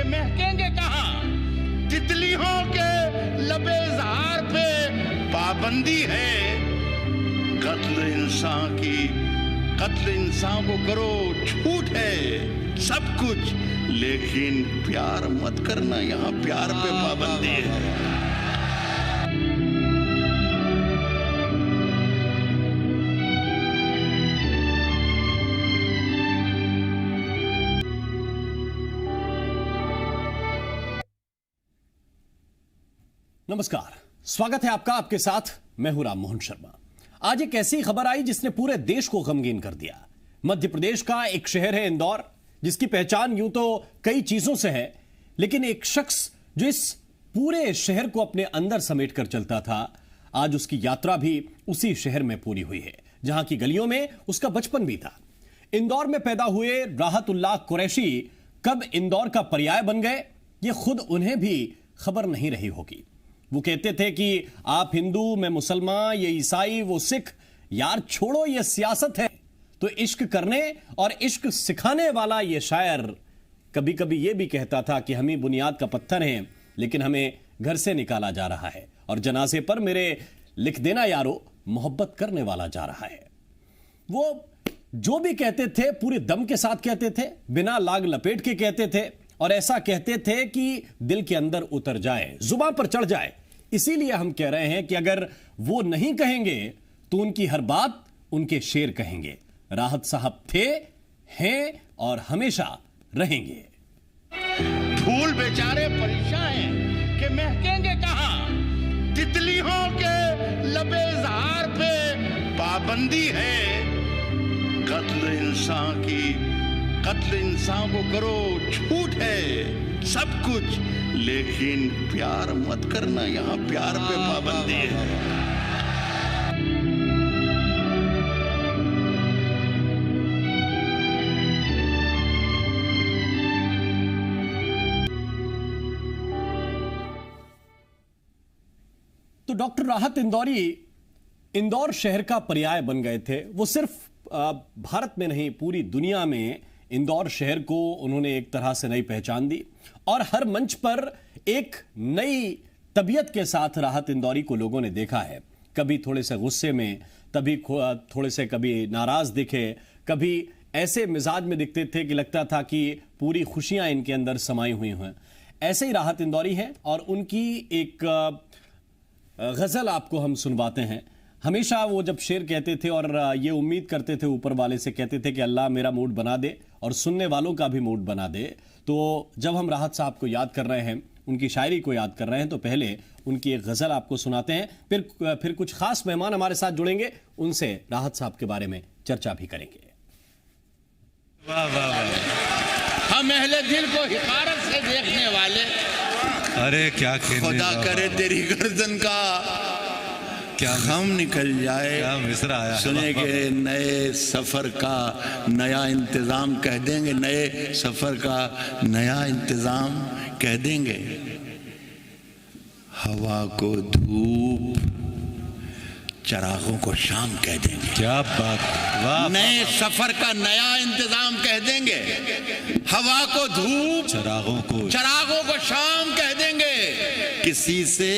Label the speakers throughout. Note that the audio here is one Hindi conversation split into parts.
Speaker 1: महकेंगे कहां? तितलियों के लबे इज़हार पे पाबंदी है। कत्ल इंसान को करो, छूट है सब कुछ, लेकिन प्यार मत करना, यहां प्यार पे पाबंदी है।
Speaker 2: नमस्कार, स्वागत है आपका। आपके साथ मैं हूं राम मोहन शर्मा। आज एक ऐसी खबर आई जिसने पूरे देश को गमगीन कर दिया। मध्य प्रदेश का एक शहर है इंदौर, जिसकी पहचान यूं तो कई चीजों से है, लेकिन एक शख्स जो इस पूरे शहर को अपने अंदर समेट कर चलता था, आज उसकी यात्रा भी उसी शहर में पूरी हुई है, जहां की गलियों में उसका बचपन भी था। इंदौर में पैदा हुए राहतुल्लाह कुरैशी कब इंदौर का पर्याय बन गए, यह खुद उन्हें भी खबर नहीं रही होगी। वो कहते थे कि आप हिंदू, मैं मुसलमान, ये ईसाई, वो सिख, यार छोड़ो, ये सियासत है। तो इश्क करने और इश्क सिखाने वाला ये शायर कभी कभी ये भी कहता था कि हम ही बुनियाद का पत्थर हैं, लेकिन हमें घर से निकाला जा रहा है, और जनाजे पर मेरे लिख देना यारो, मोहब्बत करने वाला जा रहा है। वो जो भी कहते थे पूरे दम के साथ कहते थे, बिना लाग लपेट के कहते थे, और ऐसा कहते थे कि दिल के अंदर उतर जाए, जुबान पर चढ़ जाए। इसीलिए हम कह रहे हैं कि अगर वो नहीं कहेंगे तो उनकी हर बात उनके शेर कहेंगे। राहत साहब थे, हैं और हमेशा रहेंगे।
Speaker 1: फूल बेचारे परेशान हैं कि महकेंगे कहां? तितलियों के लबे इज़हार पे पाबंदी है। कत्ल इंसान को करो, छूट है सब कुछ, लेकिन प्यार मत करना, यहां प्यार पे पाबंदी है।
Speaker 2: तो डॉक्टर राहत इंदौरी इंदौर शहर का पर्याय बन गए थे। वो सिर्फ भारत में नहीं, पूरी दुनिया में इंदौर शहर को उन्होंने एक तरह से नई पहचान दी, और हर मंच पर एक नई तबीयत के साथ राहत इंदौरी को लोगों ने देखा है। कभी थोड़े से गुस्से में, कभी नाराज दिखे, कभी ऐसे मिजाज में दिखते थे कि लगता था कि पूरी खुशियां इनके अंदर समाई हुई हैं। ऐसे ही राहत इंदौरी हैं, और उनकी एक गजल आपको हम सुनवाते हैं। हमेशा वो जब शेर कहते थे और ये उम्मीद करते थे ऊपर वाले से, कहते थे कि अल्लाह मेरा मूड बना दे और सुनने वालों का भी मूड बना दे। तो जब हम राहत साहब को याद कर रहे हैं, उनकी शायरी को याद कर रहे हैं, तो पहले उनकी एक गजल आपको सुनाते हैं, फिर कुछ खास मेहमान हमारे साथ जुड़ेंगे, उनसे राहत साहब के बारे में चर्चा भी करेंगे।
Speaker 1: वाह वाह वाह। हम अहले दिल को हिकारत से देखने वाले,
Speaker 3: अरे क्या
Speaker 1: खुदा करे तेरी गर्दन का क्या गम निकल जाए।
Speaker 3: क्या मिसरा आया।
Speaker 1: सुनेंगे नए सफर का नया इंतजाम कह देंगे, नए सफर का नया इंतजाम कह देंगे। हवा को धूप, चरागों को शाम कह देंगे।
Speaker 3: क्या बात, वाह।
Speaker 1: नए सफर का नया इंतजाम कह देंगे। हवा को धूप,
Speaker 3: चरागों को
Speaker 1: शाम कह देंगे। किसी से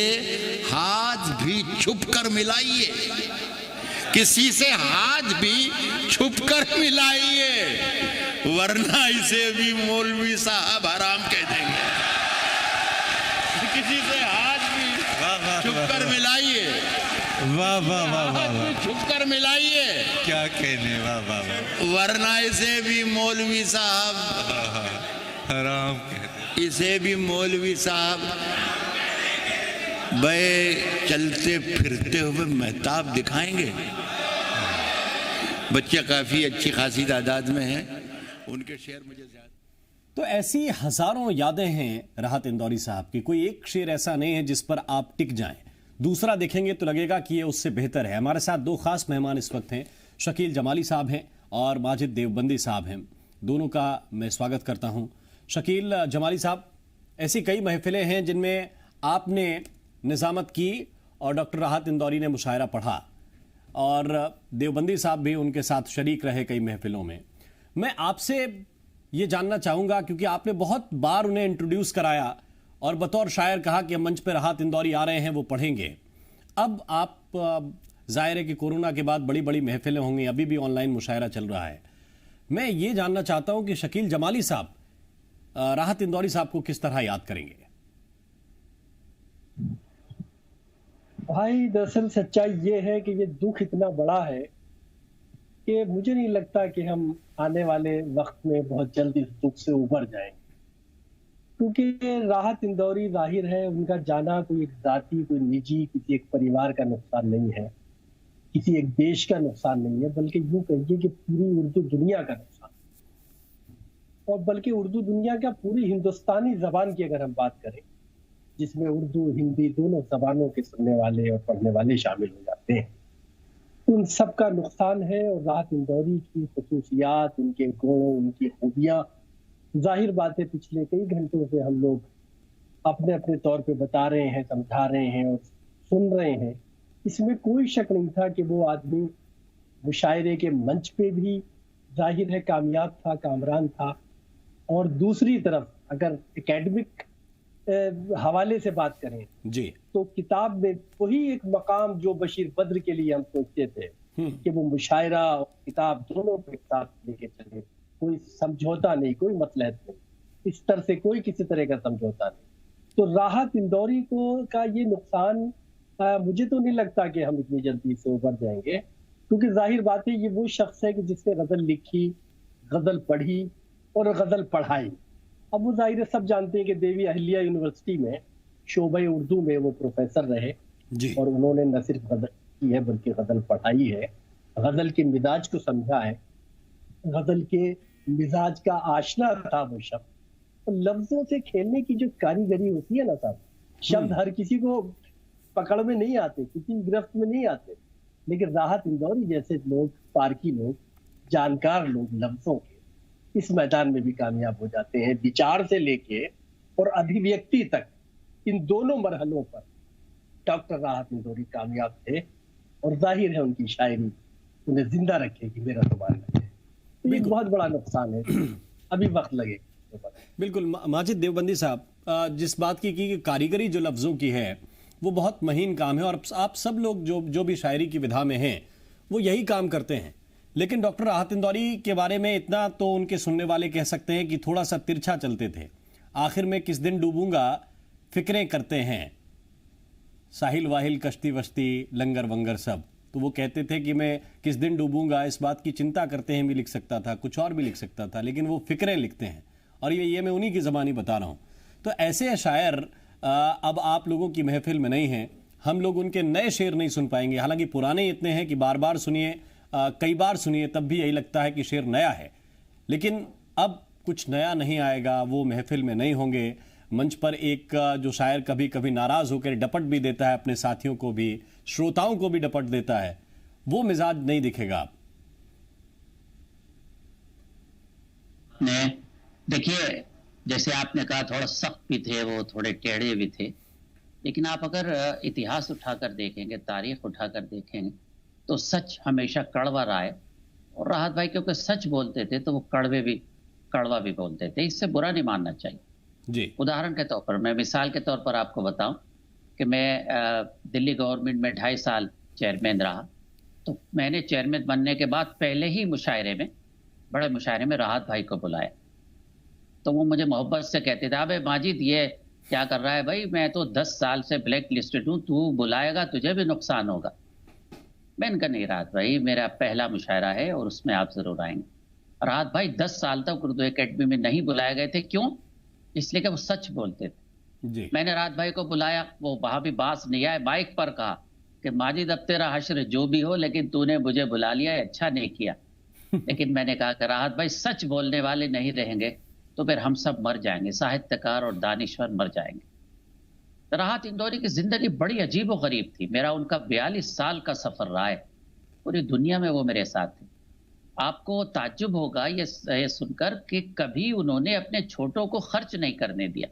Speaker 1: हाथ भी छुप कर मिलाइए, किसी से हाथ भी छुप कर मिलाइए, वरना इसे भी मौलवी साहब हराम कह देंगे। किसी से हाथ भी छुप कर मिलाइए,
Speaker 3: वाह वाह वाह वाह,
Speaker 1: छुप कर मिलाइए,
Speaker 3: क्या कहने, वाह वाह वाह,
Speaker 1: वरना इसे भी मौलवी साहब
Speaker 3: हराम कहते,
Speaker 1: इसे भी मौलवी साहब बे चलते फिरते हुए महताब दिखाएंगे। बच्चे काफी अच्छी खासी तादाद में हैं, उनके शेर मुझे ज्यादा।
Speaker 2: तो ऐसी हजारों यादें हैं राहत इंदौरी साहब की, कोई एक शेर ऐसा नहीं है जिस पर आप टिक जाएं, दूसरा देखेंगे तो लगेगा कि ये उससे बेहतर है। हमारे साथ दो खास मेहमान इस वक्त हैं, शकील जमाली साहब हैं और माजिद देवबंदी साहब हैं। दोनों का मैं स्वागत करता हूं। शकील जमाली साहब, ऐसी कई महफिलें हैं जिनमें आपने निज़ामत की और डॉक्टर राहत इंदौरी ने मुशायरा पढ़ा, और देवबंदी साहब भी उनके साथ शरीक रहे कई महफिलों में। मैं आपसे ये जानना चाहूंगा, क्योंकि आपने बहुत बार उन्हें इंट्रोड्यूस कराया और बतौर शायर कहा कि मंच पर राहत इंदौरी आ रहे हैं, वो पढ़ेंगे। अब आप जाहिर है कि कोरोना के बाद बड़ी बड़ी महफिलें होंगी, अभी भी ऑनलाइन मुशायरा चल रहा है। मैं ये जानना चाहता हूं कि शकील जमाली साहब राहत इंदौरी साहब को किस तरह याद करेंगे?
Speaker 4: भाई दरअसल सच्चाई ये है कि ये दुख इतना बड़ा है कि मुझे नहीं लगता कि हम आने वाले वक्त में बहुत जल्द इस दुख से उबर जाएंगे, क्योंकि राहत इंदौरी जाहिर है उनका जाना कोई एक जाति, कोई निजी, किसी एक परिवार का नुकसान नहीं है, किसी एक देश का नुकसान नहीं है, बल्कि यूं कहिए कि पूरी उर्दू दुनिया का नुकसान, और बल्कि उर्दू दुनिया का पूरी हिंदुस्तानी जबान की अगर हम बात करें, जिसमें उर्दू हिंदी दोनों जबानों के सुनने वाले और पढ़ने वाले शामिल हो जाते हैं, उन सब का नुकसान है। और राहत इंदौरी की खसूसियात, उनके गुण, उनकी खूबियां, जाहिर बात है पिछले कई घंटों से हम लोग अपने अपने तौर पे बता रहे हैं, समझा रहे हैं और सुन रहे हैं। इसमें कोई शक नहीं था कि वो आदमी मुशायरे के मंच पे भी जाहिर है कामयाब था, कामरान था, और दूसरी तरफ अगर एकेडमिक हवाले से बात करें
Speaker 2: जी,
Speaker 4: तो किताब में वही एक मकाम जो बशीर बद्र के लिए हम सोचते थे कि वो मुशायरा और किताब दोनों को एक साथ लेके चले, कोई समझौता नहीं, कोई मसलहत नहीं, इस तरह से कोई किसी तरह का समझौता नहीं। तो राहत इंदौरी को का ये नुकसान मुझे तो नहीं लगता कि हम इतनी जल्दी से उबर जाएंगे, क्योंकि जाहिर बात है ये वो शख्स है कि जिसने गजल लिखी, गजल पढ़ी और गजल पढ़ाई। अब वो जाहिर है सब जानते हैं कि देवी अहिल्या यूनिवर्सिटी में शोबे उर्दू में वो प्रोफेसर रहे
Speaker 2: जी।
Speaker 4: और उन्होंने न सिर्फ गजल की है बल्कि गजल पढ़ाई है, गजल के मिजाज को समझा है, गजल के मिजाज का आशना था वो शब्द। तो लफ्जों से खेलने की जो कारीगरी होती है ना साहब, शब्द हर किसी को पकड़ में नहीं आते, किसी गिरफ्त में नहीं आते, लेकिन राहत इंदौरी जैसे लोग, पारखी लोग, जानकार लोग लफ्जों के, इस मैदान में भी कामयाब हो जाते हैं। विचार से लेके और अभिव्यक्ति तक, इन दोनों मरहलों पर डॉक्टर राहत इंदौरी कामयाब थे, और जाहिर है उनकी शायरी उन्हें जिंदा रखेगी, मेरा तो मानना है। तो ये बहुत बड़ा नुकसान है, अभी वक्त लगेगा।
Speaker 2: बिल्कुल माजिद देवबंदी साहब, जिस बात की कि कारीगरी जो लफ्जों की है वो बहुत महीन काम है, और आप सब लोग जो भी शायरी की विधा में हैं वो यही काम करते हैं। लेकिन डॉक्टर राहत इंदौरी के बारे में इतना तो उनके सुनने वाले कह सकते हैं कि थोड़ा सा तिरछा चलते थे। आखिर में किस दिन डूबूंगा फिक्रें करते हैं, साहिल वाहिल कश्ती वश्ती लंगर वंगर सब। तो वो कहते थे कि मैं किस दिन डूबूंगा इस बात की चिंता करते हैं भी लिख सकता था, कुछ और भी लिख सकता था, लेकिन वो फिक्रें लिखते हैं, और ये मैं उन्हीं की ज़बानी बता रहा हूँ। तो ऐसे शायर अब आप लोगों की महफिल में नहीं हैं, हम लोग उनके नए शेर नहीं सुन पाएंगे। हालांकि पुराने इतने हैं कि बार बार सुनिए, कई बार सुनिए, तब भी यही लगता है कि शेर नया है। लेकिन अब कुछ नया नहीं आएगा, वो महफिल में नहीं होंगे। मंच पर एक जो शायर कभी कभी नाराज होकर डपट भी देता है, अपने साथियों को भी, श्रोताओं को भी डपट देता है, वो मिजाज नहीं दिखेगा।
Speaker 5: देखिए, जैसे आपने कहा थोड़ा सख्त भी थे वो, थोड़े टेढ़े भी थे, लेकिन आप अगर इतिहास उठाकर देखेंगे, तारीख उठाकर देखेंगे, तो सच हमेशा कड़वा रहा है। और राहत भाई क्योंकि सच बोलते थे तो वो कड़वा भी बोलते थे, इससे बुरा नहीं मानना चाहिए
Speaker 2: जी।
Speaker 5: उदाहरण के तौर पर, मैं मिसाल के तौर पर आपको बताऊं कि मैं दिल्ली गवर्नमेंट में 2.5 साल चेयरमैन रहा। तो मैंने चेयरमैन बनने के बाद पहले ही बड़े मुशायरे में राहत भाई को बुलाया। तो वो मुझे मोहब्बत से कहते थे, अबे माजिद ये क्या कर रहा है भाई, मैं तो 10 साल से ब्लैक लिस्टेड हूँ, तू बुलाएगा तुझे भी नुकसान होगा। मैंने कहा नहीं राहत भाई, मेरा पहला मुशायरा है और उसमें आप जरूर आएंगे। राहत भाई 10 साल तक उर्दू एकेडमी में नहीं बुलाए गए थे, क्यों? इसलिए कि वो सच बोलते थे
Speaker 2: जी।
Speaker 5: मैंने राहत भाई को बुलाया, वो वहां भी बास नहीं आए, बाइक पर कहा कि माजिद अब तेरा हश्र जो भी हो, लेकिन तूने मुझे बुला लिया, अच्छा नहीं किया। लेकिन मैंने कहा कि राहत भाई सच बोलने वाले नहीं रहेंगे तो फिर हम सब मर जाएंगे, साहित्यकार और दानिश्वर मर जाएंगे। राहत इंदौरी की जिंदगी बड़ी अजीब व गरीब थी। मेरा उनका 42 साल का सफर रहा है, पूरी दुनिया में वो मेरे साथ थे। आपको ताज्जुब होगा ये सुनकर कि कभी उन्होंने अपने छोटों को खर्च नहीं करने दिया।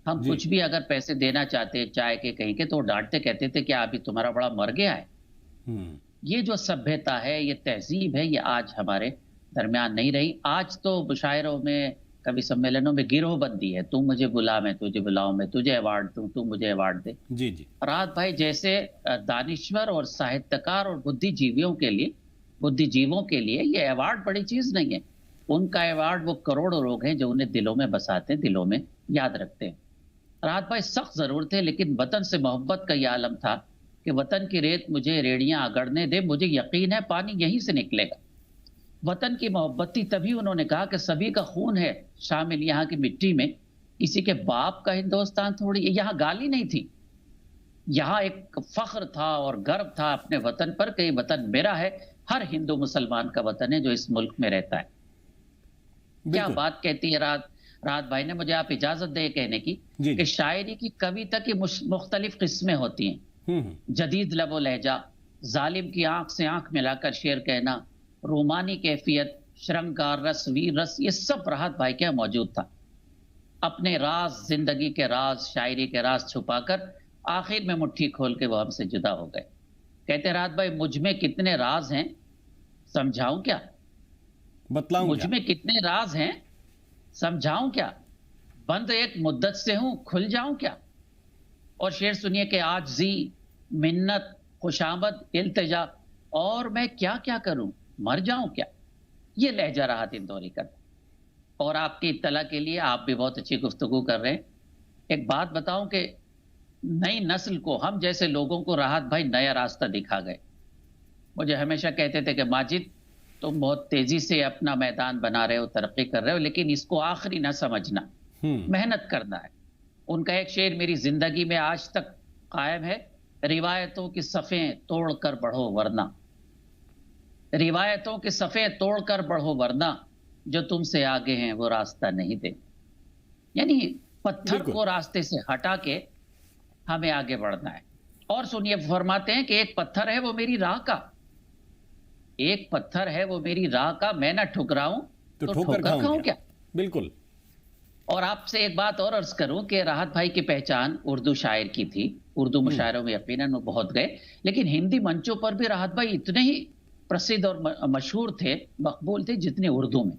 Speaker 5: हम कुछ भी अगर पैसे देना चाहते चाय के कहीं के, तो डांटते, कहते थे कि अभी तुम्हारा बड़ा मर गया है। ये जो सभ्यता है, ये तहजीब है, ये आज हमारे दरमियान नहीं रही। आज तो मुशायरों में, कवि सम्मेलनों में गिरोहबंदी है, तू मुझे बुला मैं तुझे बुलाऊं, मैं तुझे अवार्ड दूं तू मुझे अवार्ड दे।
Speaker 2: जी जी।
Speaker 5: राहत भाई जैसे दानिश्वर और साहित्यकार और बुद्धिजीवियों के लिए ये अवार्ड बड़ी चीज नहीं है। उनका अवार्ड वो करोड़ों लोग हैं जो उन्हें दिलों में बसाते हैं, दिलों में याद रखते हैं। राहत भाई सख्त जरूर थे, लेकिन वतन से मोहब्बत का ये आलम था कि वतन की रेत मुझे रेड़ियां अगड़ने दे, मुझे यकीन है पानी यहीं से निकलेगा। वतन की मोहब्बत थी, तभी उन्होंने कहा कि सभी का खून है शामिल यहाँ की मिट्टी में, किसी के बाप का हिंदुस्तान थोड़ी। यहाँ गाली नहीं थी, यहाँ एक फख्र था और गर्व था अपने वतन पर कि वतन मेरा है, हर हिंदू मुसलमान का वतन है जो इस मुल्क में रहता है। क्या बात कहती है राहत भाई ने। मुझे आप इजाजत दे कहने की कि शायरी की कविता की मुख्तलिफ किस्में होती हैं। जदीद लबो लहजा, जालिम की आंख से आंख मिलाकर शेर कहना, रोमानी कैफियत, श्रृंगार रस, वीर रस, ये सब राहत भाई के मौजूद था। अपने राज, जिंदगी के राज, शायरी के राज छुपाकर आखिर में मुट्ठी खोल के वो हमसे जुदा हो गए। कहते राहत भाई मुझ में कितने राज हैं समझाऊं क्या,
Speaker 2: बतलाऊं
Speaker 5: मुझ में कितने राज हैं समझाऊं क्या, बंद एक मुद्दत से हूं खुल जाऊं क्या। और शेर सुनिए कि आजिज़ी, मिन्नत, खुशामद, इल्तिजा, और मैं क्या क्या करूं, मर जाऊं क्या। ये लहजा राहत इंदौरी का। और आपकी इत्तला के लिए, आप भी बहुत अच्छी गुफ्तगू कर रहे हैं। एक बात बताऊं कि नई नस्ल को, हम जैसे लोगों को राहत भाई नया रास्ता दिखा गए। मुझे हमेशा कहते थे कि माजिद तुम बहुत तेजी से अपना मैदान बना रहे हो, तरक्की कर रहे हो, लेकिन इसको आखिरी ना समझना, मेहनत करना है। उनका एक शेर मेरी जिंदगी में आज तक कायम है, रिवायतों की सफ़ें तोड़कर बढ़ो वरना, रिवायतों के सफ़े तोड़कर बढ़ो वरना, जो तुमसे आगे हैं वो रास्ता नहीं दे। यानी पत्थर को रास्ते से हटा के हमें आगे बढ़ना है। और सुनिए, फरमाते हैं कि एक पत्थर है वो मेरी राह का, एक पत्थर है वो मेरी राह का, मैं ना ठुकराऊं तो ठोकर खाऊं क्या।
Speaker 2: बिल्कुल।
Speaker 5: और आपसे एक बात और अर्ज करूं कि राहत भाई की पहचान उर्दू शायर की थी। उर्दू मुशायरों में यकीनन वो बहुत गए, लेकिन हिंदी मंचों पर भी राहत भाई इतने ही प्रसिद्ध और मशहूर थे, मकबूल थे, जितने उर्दू में।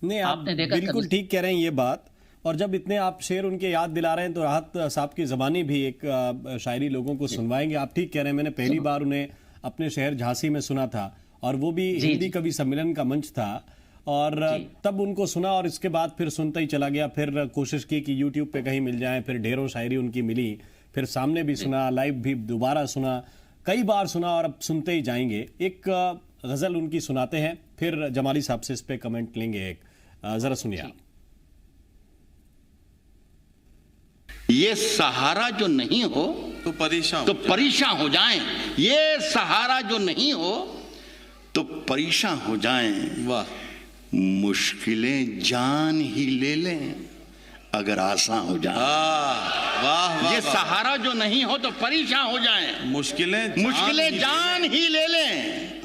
Speaker 2: नहीं, आपने देखा, बिल्कुल ठीक कह रहे हैं ये बात। और जब इतने आप शेर उनके याद दिला रहे हैं तो राहत साहब की ज़बानी भी एक शायरी लोगों को सुनवाएंगे। आप ठीक कह रहे हैं, मैंने पहली बार उन्हें अपने शहर झांसी में सुना था, और वो भी हिंदी कवि सम्मेलन का मंच था, और तब उनको सुना, और इसके बाद फिर सुनता ही चला गया। फिर कोशिश की कि यूट्यूब पे कहीं मिल जाए, फिर ढेरों शायरी उनकी मिली, फिर सामने भी सुना, लाइव भी दोबारा सुना, कई बार सुना, और अब सुनते ही जाएंगे। एक गजल उनकी सुनाते हैं, फिर जमाली साहब से इस पे कमेंट लेंगे। एक जरा सुनिए आप।
Speaker 1: ये सहारा जो नहीं हो
Speaker 3: तो
Speaker 1: परेशान हो जाएं, ये सहारा जो नहीं हो तो परेशान हो जाएं।
Speaker 3: वाह।
Speaker 1: मुश्किलें जान ही ले लें अगर आसान हो जाए।
Speaker 3: वाह।
Speaker 1: ये सहारा जो नहीं हो तो परेशान हो जाएं, मुश्किलें जान ही ले लें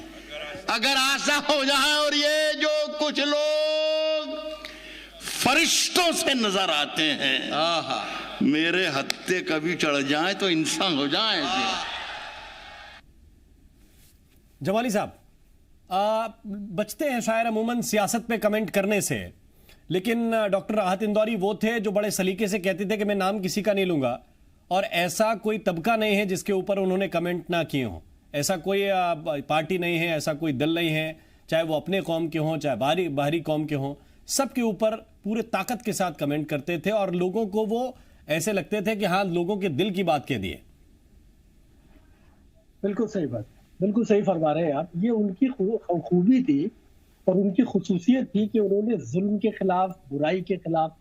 Speaker 1: अगर आसान हो जाए। और ये जो कुछ लोग फरिश्तों से नजर आते हैं, मेरे हत्थे कभी चढ़ जाए तो इंसान हो जाए।
Speaker 2: जमाली साहब, बचते हैं शायर अमूमन सियासत पे कमेंट करने से, लेकिन डॉक्टर राहत इंदौरी वो थे जो बड़े सलीके से कहते थे कि मैं नाम किसी का नहीं लूंगा, और ऐसा कोई तबका नहीं है जिसके ऊपर उन्होंने कमेंट ना किए हों। ऐसा कोई पार्टी नहीं है, ऐसा कोई दल नहीं है, चाहे वो अपने कौम के हों चाहे बाहरी कौम के हों, सबके ऊपर पूरे ताकत के साथ कमेंट करते थे, और लोगों को वो ऐसे लगते थे कि हाँ, लोगों के दिल की बात कह दी है।
Speaker 4: बिल्कुल सही बात, बिल्कुल सही फरमा रहे हैं आप। ये उनकी खूबी थी और उनकी खुसूसियत थी कि उन्होंने जुल्म के खिलाफ, बुराई के खिलाफ,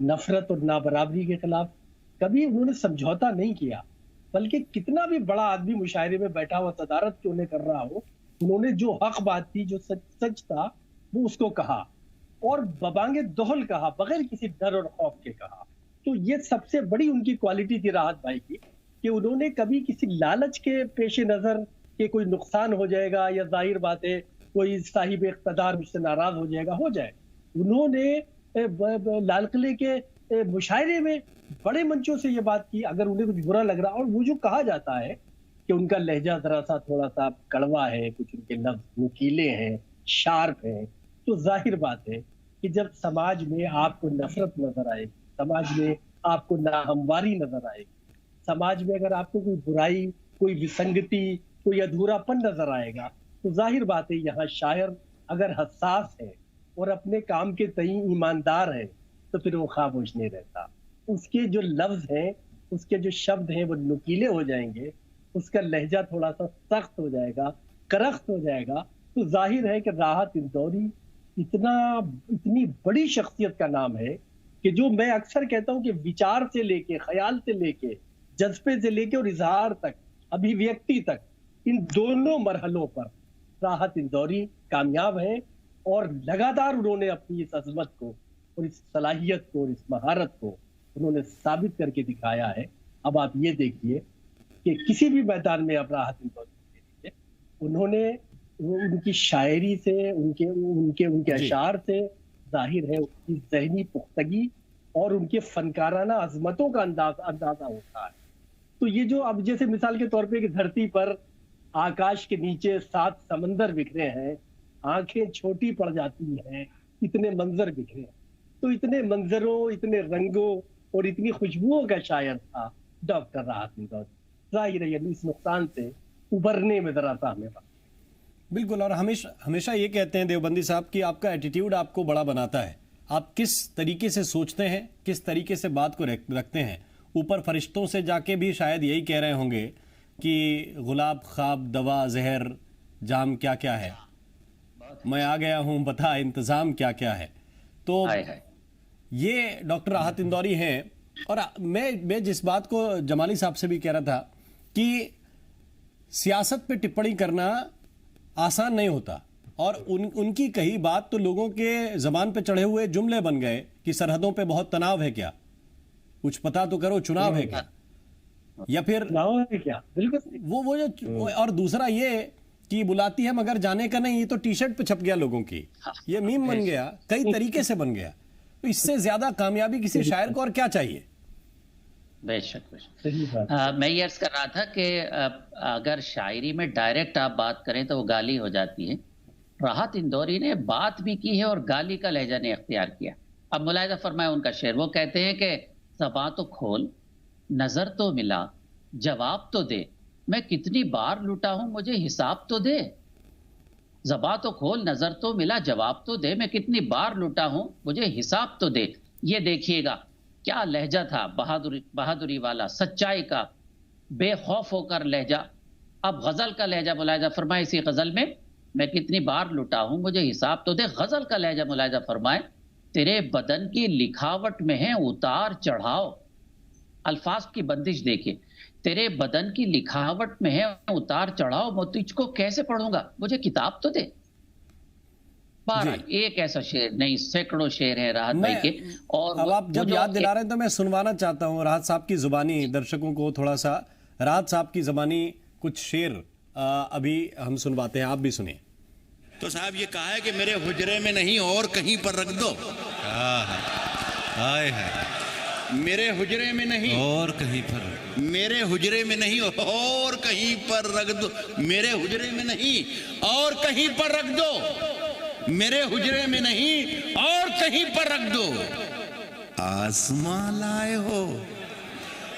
Speaker 4: नफरत और नाबराबरी के खिलाफ कभी उन्होंने समझौता नहीं किया, बल्कि कितना भी बड़ा आदमी मुशायरे में बैठा हुआ सदारत क्यों नहीं कर रहा हो, उन्होंने जो हक बात थी, जो सच था, वो उसको कहा, और बबांगे दोहल कहा, बगैर किसी डर और खौफ के कहा। तो ये सबसे बड़ी उनकी क्वालिटी थी राहत भाई की, कि उन्होंने कभी किसी लालच के पेश नजर के कोई नुकसान हो जाएगा या जाहिर बात है कोई साहिब इख्तदार मुझसे नाराज हो जाएगा, हो जाए, उन्होंने लाल किले के मुशायरे में बड़े मंचों से ये बात की। अगर उन्हें कुछ बुरा लग रहा, और वो जो कहा जाता है कि उनका लहजा जरा सा थोड़ा सा कड़वा है, कुछ उनके लफ्ज नुकीले हैं, शार्प हैं, तो जाहिर बात है कि जब समाज में आपको नफरत नजर आए, समाज में आपको नाहमवारी नजर आए, समाज में अगर आपको कोई बुराई, कोई विसंगति, कोई अधूरापन नजर आएगा, तो जाहिर बात है यहाँ शायर अगर हसास है और अपने काम के तई ईमानदार है तो फिर वो खामोश नहीं रहता। उसके जो लफ्ज हैं, उसके जो शब्द हैं वो नुकीले हो जाएंगे, उसका लहजा थोड़ा सा सख्त हो जाएगा, करख्त हो जाएगा। तो जाहिर है कि राहत इंदौरी इतनी बड़ी शख्सियत का नाम है कि जो मैं अक्सर कहता हूं कि विचार से लेके, ख्याल से लेके, जज्बे से लेके और इजहार तक, अभिव्यक्ति तक, इन दोनों मरहलों पर राहत इंदौरी कामयाब है और लगातार उन्होंने अपनी इस अजमत को और इस सलाहियत को और इस महारत को उन्होंने साबित करके दिखाया है। अब आप ये देखिए कि किसी भी मैदान में आप राहत इंदौरी, उन्होंने उनकी शायरी से, उनके अशार से जाहिर है उनकी ज़हनी पुख्तगी और उनके फनकाराना अजमतों का अंदाजा होता है। तो ये जो अब जैसे मिसाल के तौर पे कि धरती पर आकाश के नीचे 7 समंदर बिखरे हैं, आंखें छोटी पड़ जाती हैं, इतने मंजर बिखरे हैं। तो इतने मंजरों, इतने रंगों और इतनी खुशबुओं का शायर था डॉक्टर राहत इंदौरी। जाहिर है इस नुकसान से उभरने में जरा सा हमें
Speaker 2: बिल्कुल। और हमेशा ये कहते हैं देवबंदी साहब कि आपका एटीट्यूड आपको बड़ा बनाता है। आप किस तरीके से सोचते हैं, किस तरीके से बात को रखते हैं। ऊपर फरिश्तों से जाके भी शायद यही कह रहे होंगे कि गुलाब, ख्वाब, दवा, जहर, जाम क्या क्या है, मैं आ गया हूं, बता इंतजाम क्या क्या है। तो ये डॉक्टर राहत इंदौरी हैं। और मैं जिस बात को जमाली साहब से भी कह रहा था कि सियासत पे टिप्पणी करना आसान नहीं होता, और उनकी कही बात तो लोगों के जबान पे चढ़े हुए जुमले बन गए कि सरहदों पे बहुत तनाव है क्या, कुछ पता तो करो, चुनाव है क्या, या फिर
Speaker 4: क्या। बिल्कुल
Speaker 2: वो जो, और दूसरा ये कि बुलाती है मगर जाने का नहीं, ये तो टी शर्ट पे छप गया लोगों की, ये मीम बन गया, कई तरीके से बन गया। तो इससे ज्यादा कामयाबी किसी शायर को और क्या चाहिए।
Speaker 5: बेशक मैं ये अर्ज कर रहा था कि अगर शायरी में डायरेक्ट आप बात करें तो वो गाली हो जाती है। राहत इंदौरी ने बात भी की है और गाली का लहजा ने अख्तियार किया। अब मुलाहिजा फरमाए उनका शेर, वो कहते हैं कि ज़बां तो खोल, नजर तो मिला, जवाब तो दे, मैं कितनी बार लुटा हूं, मुझे हिसाब तो दे। ज़बां तो खोल, नजर तो मिला, जवाब तो दे, मैं कितनी बार लुटा हूं, मुझे हिसाब तो दे। ये देखिएगा क्या लहजा था, बहादुरी वाला, सच्चाई का, बेखौफ होकर लहजा। अब गजल का लहजा मुलाहिजा फरमाए, इसी गजल में मैं कितनी बार लुटा हूं, मुझे हिसाब तो दे। गजल का लहजा मुलाहिजा फरमाए, तेरे बदन की लिखावट में है उतार चढ़ाव। अल्फाज की बंदिश देखिए, तेरे बदन की लिखावट में है उतार चढ़ाव, मैं तुझको कैसे पढ़ूंगा, मुझे किताब तो दे। एक ऐसा शेर नहीं, सैकड़ों शेर है राहत भाई के। और
Speaker 2: अब आप जब याद दिला रहे हैं तो मैं सुनवाना चाहता हूं राहत साहब की जुबानी दर्शकों को थोड़ा सा। राहत साहब की जुबानी कुछ शेर अभी हम सुनवाते हैं, आप भी सुनिए।
Speaker 1: तो साहब ये कहा है कि मेरे हुजरे में नहीं और कहीं पर रख दो। मेरे हुजरे में नहीं
Speaker 3: और कहीं पर,
Speaker 1: मेरे हुजरे में नहीं और कहीं पर रख दो, मेरे हुजरे में नहीं और कहीं पर रख दो, मेरे हुजरे में नहीं और कहीं पर रख दो। आसमां लाए हो,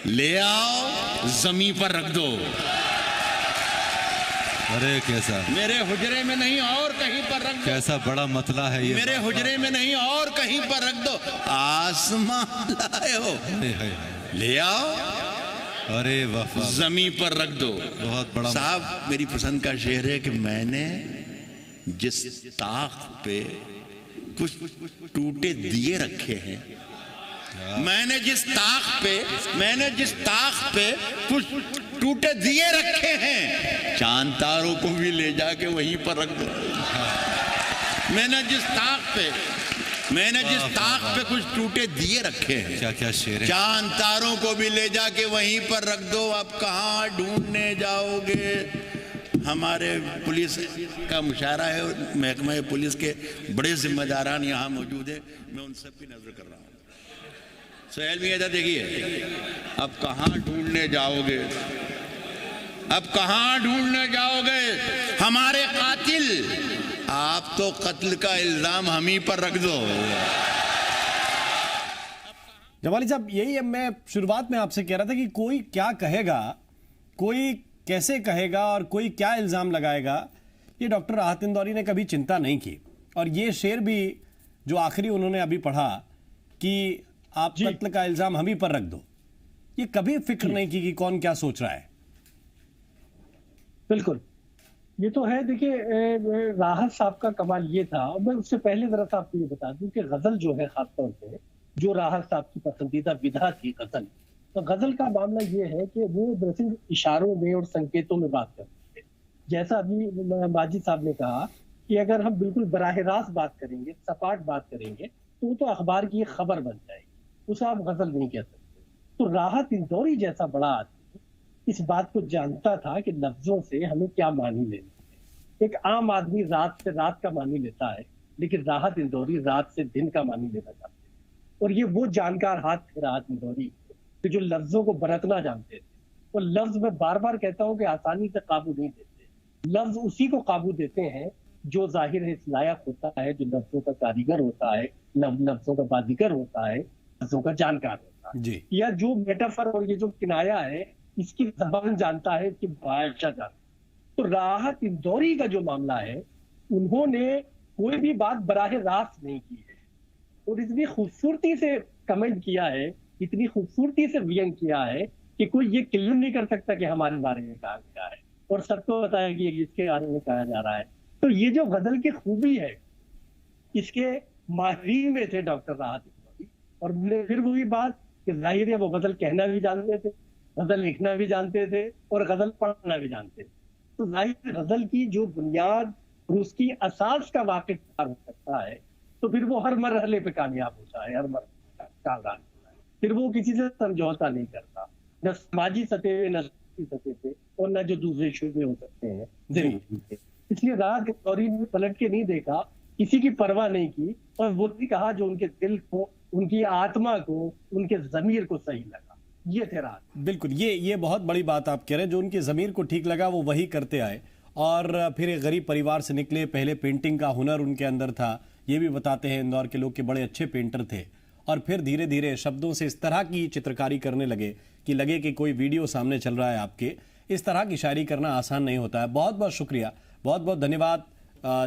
Speaker 1: ले आओ जमीन पर रख दो।
Speaker 3: अरे कैसा,
Speaker 1: मेरे हुजरे में नहीं और कहीं पर रख दो,
Speaker 3: कैसा बड़ा मतला है ये।
Speaker 1: मेरे हुजरे में नहीं और कहीं पर रख दो, आसमां लाए हो, ले आओ
Speaker 3: अरे वाह,
Speaker 1: जमीन पर रख दो।
Speaker 3: बहुत बड़ा
Speaker 1: साहब मेरी पसंद का शेर है कि मैंने जिस ताख पे कुछ टूटे दिए रखे हैं, मैंने जिस ताख पे कुछ टूटे दिए रखे हैं, चांद तारों को भी ले जाके वहीं पर रख दो। मैंने जिस ताख पे कुछ टूटे दिए रखे हैं,
Speaker 3: क्या क्या शेर है,
Speaker 1: चांद तारों को भी ले जाके वहीं पर रख दो। अब कहाँ ढूंढने जाओगे। हमारे पुलिस का मुशायरा है, महकमा पुलिस के बड़े जिम्मेदारान यहाँ मौजूद है, मैं उन सब की नजर कर रहा हूँ। सोहेल भी इधर देखिए, अब कहाँ ढूंढने जाओगे, अब कहाँ ढूंढने जाओगे। हमारे कातिल आप तो कत्ल का इल्जाम हम ही पर रख दो।
Speaker 2: जमाली साहब, यही मैं शुरुआत में आपसे कह रहा था कि कोई क्या कहेगा, कोई कैसे कहेगा और कोई क्या इल्जाम लगाएगा, ये डॉक्टर राहत इंदौरी ने कभी चिंता नहीं की। और ये शेर भी जो आखिरी उन्होंने अभी पढ़ा कि आप कत्ल का इल्जाम हम ही पर रख दो, ये कभी फिक्र नहीं की कि कौन क्या सोच रहा है।
Speaker 4: बिल्कुल, ये तो है। देखिए, राहत साहब का कमाल ये था, और मैं उससे पहले जरा सा आपको ये बता दूं कि गजल जो है, खासतौर पे जो राहत साहब की पसंदीदा विधा थी गजल, तो गजल का मामला ये है कि वो दरअसल इशारों में और संकेतों में बात करते थे। जैसा अभी माजिद साहब ने कहा कि अगर हम बिल्कुल बराह रास्त बात करेंगे, सपाट बात करेंगे, तो अखबार की खबर बन जाएगी, उसे आप गजल नहीं कह सकते। तो राहत इंदौरी जैसा बड़ा आदमी इस बात को जानता था कि लफ्जों से हमें क्या मानी लेनी है। एक आम आदमी रात से रात का मानी लेता है, लेकिन राहत इंदौरी रात से दिन का मानी लेना चाहते हैं। और ये वो जानकार हाथ थे राहत इंदौरी कि जो लफ्जों को बरतना जानते थे। और लफ्ज मैं बार बार कहता हूँ कि आसानी से काबू नहीं देते, लफ्ज उसी को काबू देते हैं जो जाहिर है इस लायक होता है, जो लफ्जों का कारीगर होता है, लफ्जों का बाजीगर होता है, लफ्जों का जानकार होता है जी। या जो मेटाफर और ये जो किनाया है, इसकी जबान जानता है, इसकी भाषा जानता है। तो राहत इंदौरी का जो मामला है, उन्होंने कोई भी बात बराह रास्त नहीं की है और इतनी खूबसूरती से कमेंट किया है, इतनी खूबसूरती से व्यंग किया है कि कोई ये क्लेम नहीं कर सकता कि हमारे बारे में कहा गया है और सबको बताया कि इसके बारे में कहा जा रहा है। तो ये जो गजल की खूबी है, इसके माहिर में थे डॉक्टर राहत इंदौरी। और फिर वही बात कि जाहिर है वो गजल कहना भी जानते थे, गजल लिखना भी जानते थे और गजल पढ़ना भी जानते थे। तो जाहिर गजल की जो बुनियाद और उसकी असास का वाकिफ हो सकता है, तो फिर वो हर मरहले पे कामयाब होता है, हर मरहले कामयाब होता है। फिर वो किसी से समझौता नहीं करता, न समाजी सतह पे, न सतह पे, और न जो दूसरे शोबे हो सकते हैं जिंदगी के। इसलिए राहत इंदौरी ने पलट के नहीं देखा, किसी की परवाह नहीं की, और वो भी कहा जो उनके दिल को, उनकी आत्मा को, उनके जमीर को सही लगा। ये थे राहत।
Speaker 2: बिल्कुल, ये बहुत बड़ी बात आप कह रहे हैं। जो उनके जमीर को ठीक लगा वो वही करते आए और फिर एक गरीब परिवार से निकले। पहले पेंटिंग का हुनर उनके अंदर था, ये भी बताते हैं इंदौर के लोग के बड़े अच्छे पेंटर थे। और फिर धीरे धीरे शब्दों से इस तरह की चित्रकारी करने लगे कि लगे कि कोई वीडियो सामने चल रहा है आपके। इस तरह की शायरी करना आसान नहीं होता है। बहुत बहुत शुक्रिया, बहुत बहुत धन्यवाद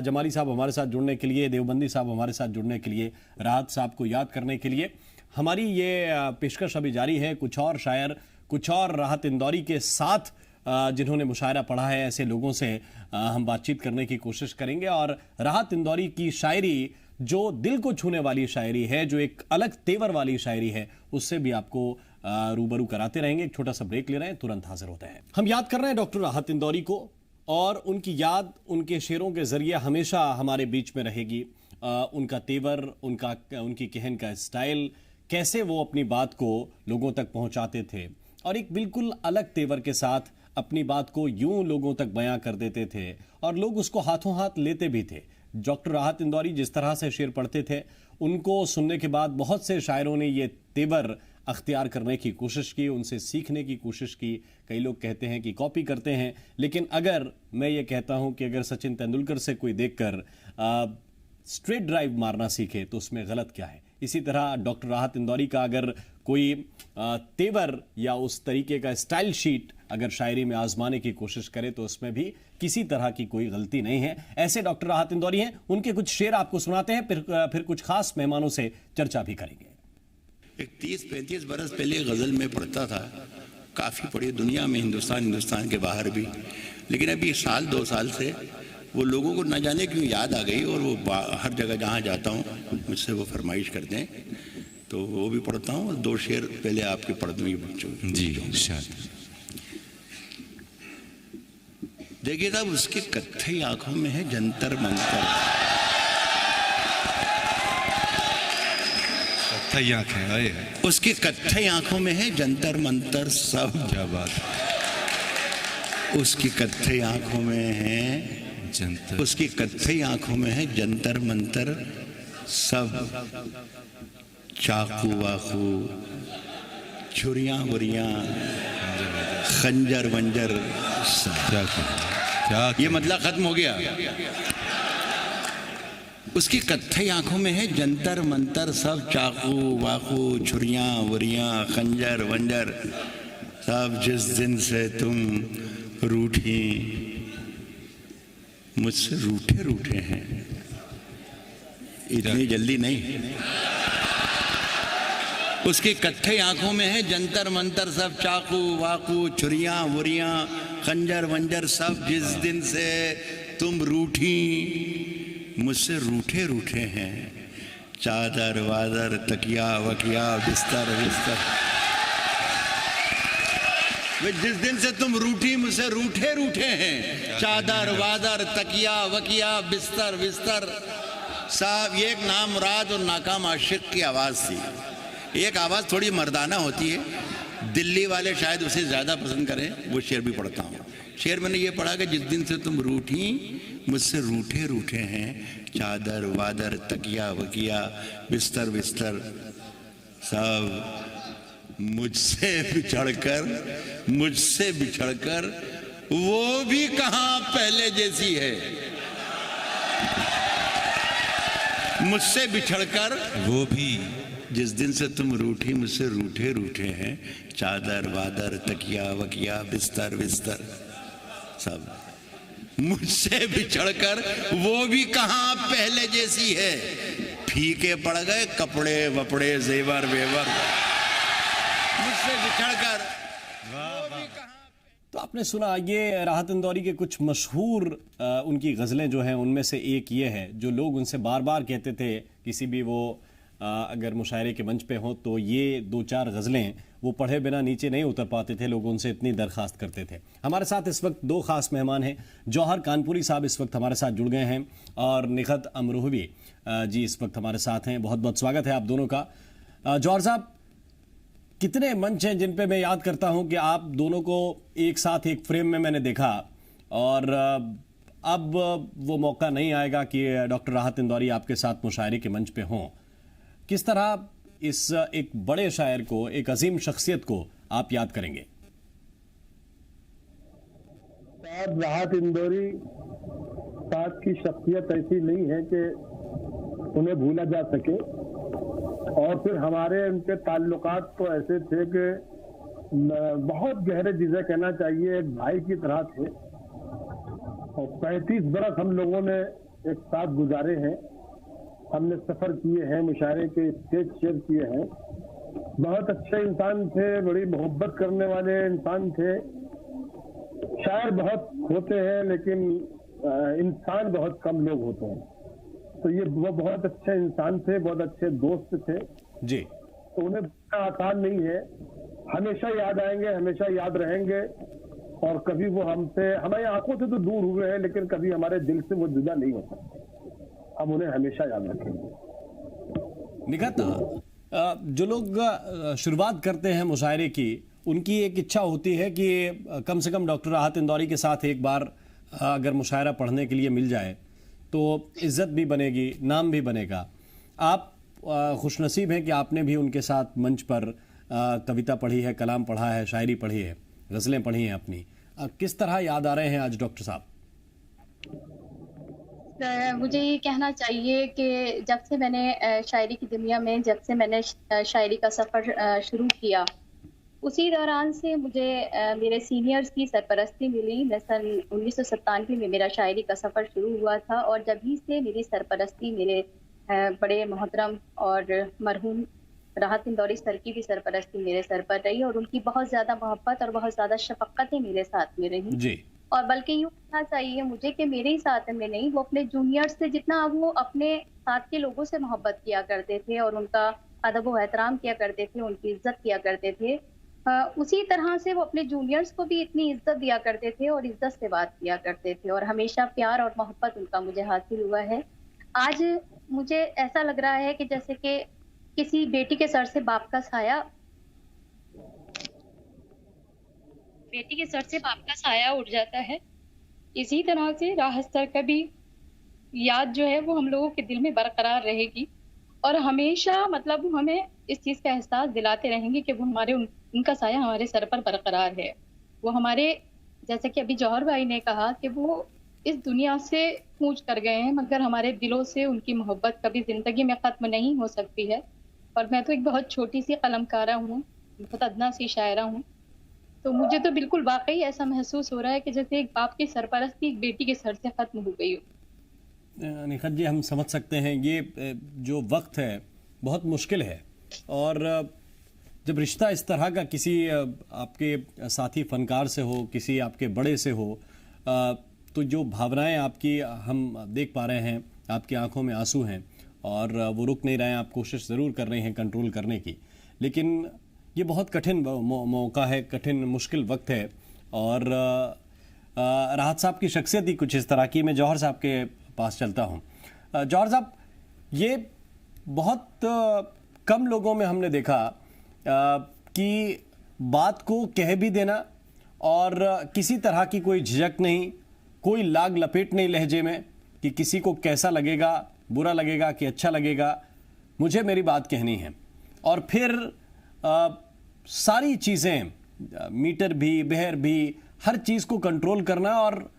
Speaker 2: जमाली साहब हमारे साथ जुड़ने के लिए, देवबंदी साहब हमारे साथ जुड़ने के लिए, राहत साहब को याद करने के लिए। हमारी ये पेशकश अभी जारी है। कुछ और शायर, कुछ और राहत इंदौरी के साथ जिन्होंने मुशायरा पढ़ा है, ऐसे लोगों से हम बातचीत करने की कोशिश करेंगे। और राहत इंदौरी की शायरी जो दिल को छूने वाली शायरी है, जो एक अलग तेवर वाली शायरी है, उससे भी आपको रूबरू कराते रहेंगे। एक छोटा सा ब्रेक ले रहे हैं, तुरंत हाजिर होते हैं। हम याद कर रहे हैं डॉक्टर राहत इंदौरी को, और उनकी याद उनके शेरों के जरिए हमेशा हमारे बीच में रहेगी। उनका तेवर, उनकी कहन का स्टाइल, कैसे वो अपनी बात को लोगों तक पहुंचाते थे और एक बिल्कुल अलग तेवर के साथ अपनी बात को यूं लोगों तक बयां कर देते थे और लोग उसको हाथों हाथ लेते भी थे। डॉक्टर राहत इंदौरी जिस तरह से शेर पढ़ते थे, उनको सुनने के बाद बहुत से शायरों ने ये तेवर अख्तियार करने की कोशिश की, उनसे सीखने की कोशिश की। कई लोग कहते हैं कि कॉपी करते हैं, लेकिन अगर मैं ये कहता हूं कि अगर सचिन तेंदुलकर से कोई देखकर स्ट्रेट ड्राइव मारना सीखे तो उसमें गलत क्या है। इसी तरह डॉक्टर राहत इंदौरी का अगर कोई तेवर या उस तरीके का स्टाइल शीट अगर शायरी में आजमाने की कोशिश करे तो उसमें भी किसी तरह की कोई गलती नहीं है। ऐसे डॉक्टर राहत इंदौरी हैं। उनके कुछ शेर आपको सुनाते हैं, फिर कुछ खास मेहमानों से चर्चा भी करेंगे।
Speaker 1: एक 30-35 बरस पहले गजल में पढ़ता था, काफी पढ़ी दुनिया में, हिंदुस्तान के बाहर भी, लेकिन अभी 1-2 साल से वो लोगों को न जाने क्यों याद आ गई और वो हर जगह जहाँ जाता हूँ मुझसे वो फरमाइश करते हैं, तो वो भी पढ़ता हूँ। 2 शेर पहले आपके पढ़ दूंगी बच्चों जी। देखिए साहब, उसकी कत्थई आंखों में है जंतर मंतर,
Speaker 3: कत्थई आंखें,
Speaker 1: उसकी कत्थई आंखों में है जंतर मंतर सब।
Speaker 3: क्या बात,
Speaker 1: उसकी कत्थई आंखों में है जंतर, उसकी कत्थई आंखों में है जंतर मंतर सब। चाकू वाकू, छुरियां बुरियां, खंजर वंजर सब।
Speaker 3: क्या
Speaker 1: ये मतलब खत्म हो गया। उसकी कत्थई आंखों में है जंतर मंतर सब, चाकू वाकू छुरियां वुरियां खंजर वंजर सब। जिस दिन से तुम रूठी मुझसे रूठे रूठे हैं। इतनी जल्दी नहीं। उसकी कत्थई आंखों में है जंतर मंतर सब, चाकू वाकू छुरियां वुरियां खंजर वंजर सब। जिस दिन से तुम रूठी मुझसे रूठे रूठे हैं। चादर वादर तकिया वकिया बिस्तर बिस्तर। जिस दिन से तुम रूठी मुझसे रूठे रूठे हैं। चादर वादर तकिया वकिया बिस्तर बिस्तर साहब। ये एक नामुराद और नाकाम आशिक की आवाज़ थी। एक आवाज़ थोड़ी मर्दाना होती है, दिल्ली वाले शायद उसे ज़्यादा पसंद करें। वो शेर भी पढ़ता हूँ। शेर मैंने ये पढ़ा कि जिस दिन से तुम रूठी मुझसे रूठे रूठे हैं। चादर वादर तकिया वकिया बिस्तर बिस्तर सब। मुझसे बिछड़कर वो भी कहाँ पहले जैसी है। मुझसे बिछड़कर
Speaker 3: वो भी
Speaker 1: जिस दिन से तुम रूठी मुझसे रूठे रूठे हैं। चादर वादर तकिया वकिया बिस्तर बिस्तर सब। मुझसे बिछड़कर वो भी कहाँ पहले जैसी है। फीके पड़ गए कपड़े वपड़े जेवर वेवर। मुझसे बिछड़कर वो भी कहाँ।
Speaker 2: तो आपने सुना, ये राहत इंदौरी के कुछ मशहूर उनकी गज़लें जो हैं, उनमें से एक ये है जो लोग उनसे बार बार कहते थे किसी भी वो अगर मुशायरे के मंच पे हों तो ये दो चार गज़लें वो पढ़े बिना नीचे नहीं उतर पाते थे। लोग उनसे इतनी दरख्वास्त करते थे। हमारे साथ इस वक्त दो ख़ास मेहमान हैं। जौहर कानपुरी साहब इस वक्त हमारे साथ जुड़ गए हैं और निखत अमरोहवी जी इस वक्त हमारे साथ हैं। बहुत बहुत स्वागत है आप दोनों का। जौहर साहब, कितने मंच हैं जिन पे मैं याद करता हूं कि आप दोनों को एक साथ एक फ्रेम में मैंने देखा, और अब वो मौका नहीं आएगा कि डॉक्टर राहत इंदौरी आपके साथ मुशायरे के मंच पे हों। किस तरह इस एक बड़े शायर को, एक अजीम शख्सियत को आप याद करेंगे?
Speaker 4: राहत इंदौरी साहब की शख्सियत ऐसी नहीं है कि उन्हें भूला जा सके, और फिर हमारे उनके ताल्लुकात तो ऐसे थे कि बहुत गहरे, जिसे कहना चाहिए एक भाई की तरह थे। और 35 बरस हम लोगों ने एक साथ गुजारे हैं। हमने सफर किए हैं, मुशायरे के स्टेज शेयर किए हैं। बहुत अच्छे इंसान थे, बड़ी मोहब्बत करने वाले इंसान थे। शायर बहुत होते हैं लेकिन इंसान बहुत कम लोग होते हैं। तो ये वो बहुत अच्छे इंसान थे, बहुत अच्छे दोस्त थे
Speaker 2: जी।
Speaker 4: तो उन्हें आसान नहीं है। हमेशा याद आएंगे, हमेशा याद रहेंगे। और कभी वो हमसे, हमारी आंखों से तो दूर हुए हैं लेकिन कभी हमारे दिल से वो जुदा नहीं हो सकते। हम उन्हें हमेशा याद रखेंगे।
Speaker 2: निखत, जो लोग शुरुआत करते हैं मुशायरे की, उनकी एक इच्छा होती है कि कम से कम डॉक्टर राहत इंदौरी के साथ एक बार अगर मुशायरा पढ़ने के लिए मिल जाए तो इज्जत भी बनेगी, नाम भी बनेगा। आप खुशनसीब हैं कि आपने भी उनके साथ मंच पर कविता पढ़ी है, कलाम पढ़ा है, शायरी पढ़ी है, गज़लें पढ़ी हैं अपनी। किस तरह याद आ रहे हैं आज डॉक्टर साहब?
Speaker 6: मुझे ये कहना चाहिए कि जब से मैंने शायरी की दुनिया में, जब से मैंने शायरी का सफ़र शुरू किया, उसी दौरान से मुझे मेरे सीनियर्स की सरपरस्ती मिली। मैं सन 1997 में मेरा शायरी का सफ़र शुरू हुआ था, और जभी से मेरी सरपरस्ती मेरे बड़े मोहतरम और मरहूम राहत इंदौरी सर की भी सरपरस्ती मेरे सर पर रही, और उनकी बहुत ज़्यादा मोहब्बत और बहुत ज़्यादा शफ़क़तें मेरे साथ में रही
Speaker 2: जी।
Speaker 6: और बल्कि यूँ कहना चाहिए मुझे कि मेरे ही साथ में नहीं, वो अपने जूनियर्स से जितना वो अपने साथ के लोगों से मोहब्बत किया करते थे और उनका अदब व एहतराम किया करते थे, उनकी इज्जत किया करते थे, उसी तरह से वो अपने जूनियर्स को भी इतनी इज्जत दिया करते थे और इज्जत से बात किया करते थे, और हमेशा प्यार और मोहब्बत उनका मुझे हासिल हुआ है। आज मुझे ऐसा लग रहा है कि जैसे कि किसी बेटी के सर से बाप का साया, बेटी के सर से बाप का साया उठ जाता है, इसी तरह से राहत सर का भी याद जो है वो हम लोगों के दिल में बरकरार रहेगी, और हमेशा मतलब वो हमें इस चीज़ का एहसास दिलाते रहेंगे कि वो हमारे उनका साया हमारे सर पर बरकरार है। वो हमारे, जैसे कि अभी जौहर भाई ने कहा कि वो इस दुनिया से कूच कर गए हैं, मगर हमारे दिलों से उनकी मोहब्बत कभी जिंदगी में खत्म नहीं हो सकती है। और मैं तो एक बहुत छोटी सी कलमकारा हूँ, बहुत अदना सी शायरा हूँ, तो मुझे तो बिल्कुल वाकई ऐसा महसूस हो रहा है कि जैसे एक बाप की सरपरस्ती एक बेटी के सर से खत्म हो गई हो।
Speaker 2: निखत जी, हम समझ सकते हैं ये जो वक्त है बहुत मुश्किल है, और जब रिश्ता इस तरह का किसी आपके साथी फनकार से हो, किसी आपके बड़े से हो, तो जो भावनाएं आपकी हम देख पा रहे हैं, आपकी आंखों में आंसू हैं और वो रुक नहीं रहे हैं, आप कोशिश ज़रूर कर रहे हैं कंट्रोल करने की, लेकिन ये बहुत कठिन मौका है, कठिन मुश्किल वक्त है। और राहत साहब की शख्सियत ही कुछ इस तरह की। मैं जौहर साहब के पास चलता हूँ। जौहर साहब, ये बहुत कम लोगों में हमने देखा कि बात को कह भी देना और किसी तरह की कोई झिझक नहीं, कोई लाग लपेट नहीं लहजे में कि किसी को कैसा लगेगा, बुरा लगेगा कि अच्छा लगेगा, मुझे मेरी बात कहनी है। और फिर सारी चीज़ें, मीटर भी, बहर भी, हर चीज़ को कंट्रोल करना, और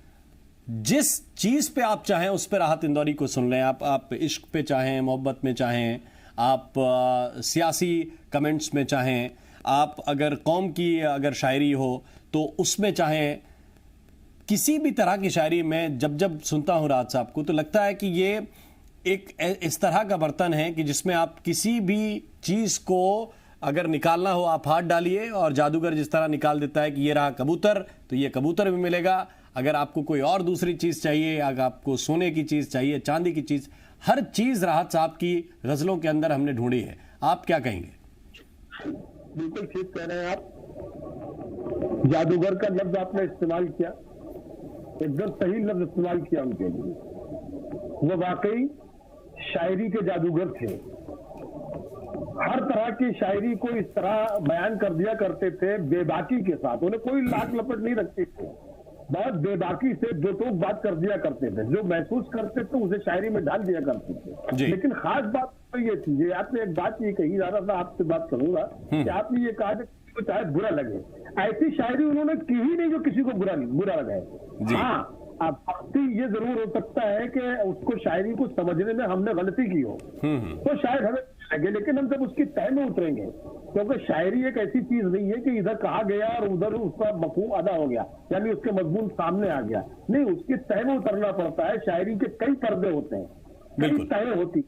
Speaker 2: जिस चीज़ पे आप चाहें उस पे राहत इंदौरी को सुन लें। आप इश्क पे चाहें, मोहब्बत में चाहें, आप सियासी कमेंट्स में चाहें, आप अगर कौम की अगर शायरी हो तो उसमें चाहें, किसी भी तरह की शायरी में जब सुनता हूँ राहत साहब को तो लगता है कि ये एक इस तरह का बर्तन है कि जिसमें आप किसी भी चीज़ को अगर निकालना हो आप हाथ डालिए और जादूगर जिस तरह निकाल देता है कि ये रहा कबूतर, तो ये कबूतर भी मिलेगा। अगर आपको कोई और दूसरी चीज़ चाहिए, अगर आपको सोने की चीज़ चाहिए, चांदी की चीज़, हर चीज़ राहत साहब की गज़लों के अंदर हमने ढूंढी है। आप क्या कहेंगे?
Speaker 4: बिल्कुल ठीक कह रहे हैं आप। जादूगर का लफ्ज आपने इस्तेमाल किया, एकदम सही लफ्ज इस्तेमाल किया उनके लिए। वो वाकई शायरी के जादूगर थे। हर तरह की शायरी को इस तरह बयान कर दिया करते थे बेबाकी के साथ, उन्हें कोई लाग लपट नहीं रखते थे, बहुत बेबाकी से दो टोक बात कर दिया करते थे। जो महसूस करते थे उसे शायरी में डाल दिया करते थे। लेकिन खास बात तो ये थी, ये आपने एक बात ये कही, जा रहा था आपसे बात करूंगा कि आपने ये कहा कि चाहे बुरा लगे, ऐसी शायरी उन्होंने की ही नहीं जो किसी को बुरा लगे। हाँ, अब ये जरूर हो सकता है कि उसको शायरी को समझने में हमने गलती की हो तो शायद हमें लगे, लेकिन हम जब उसकी तह में उतरेंगे, क्योंकि शायरी एक ऐसी चीज नहीं है कि इधर कहा गया और उधर उसका मफहूम अदा हो गया, यानी उसके मजमून सामने आ गया। नहीं, उसकी तह में उतरना पड़ता है। शायरी के कई पर्दे होते हैं, कई तहें होती।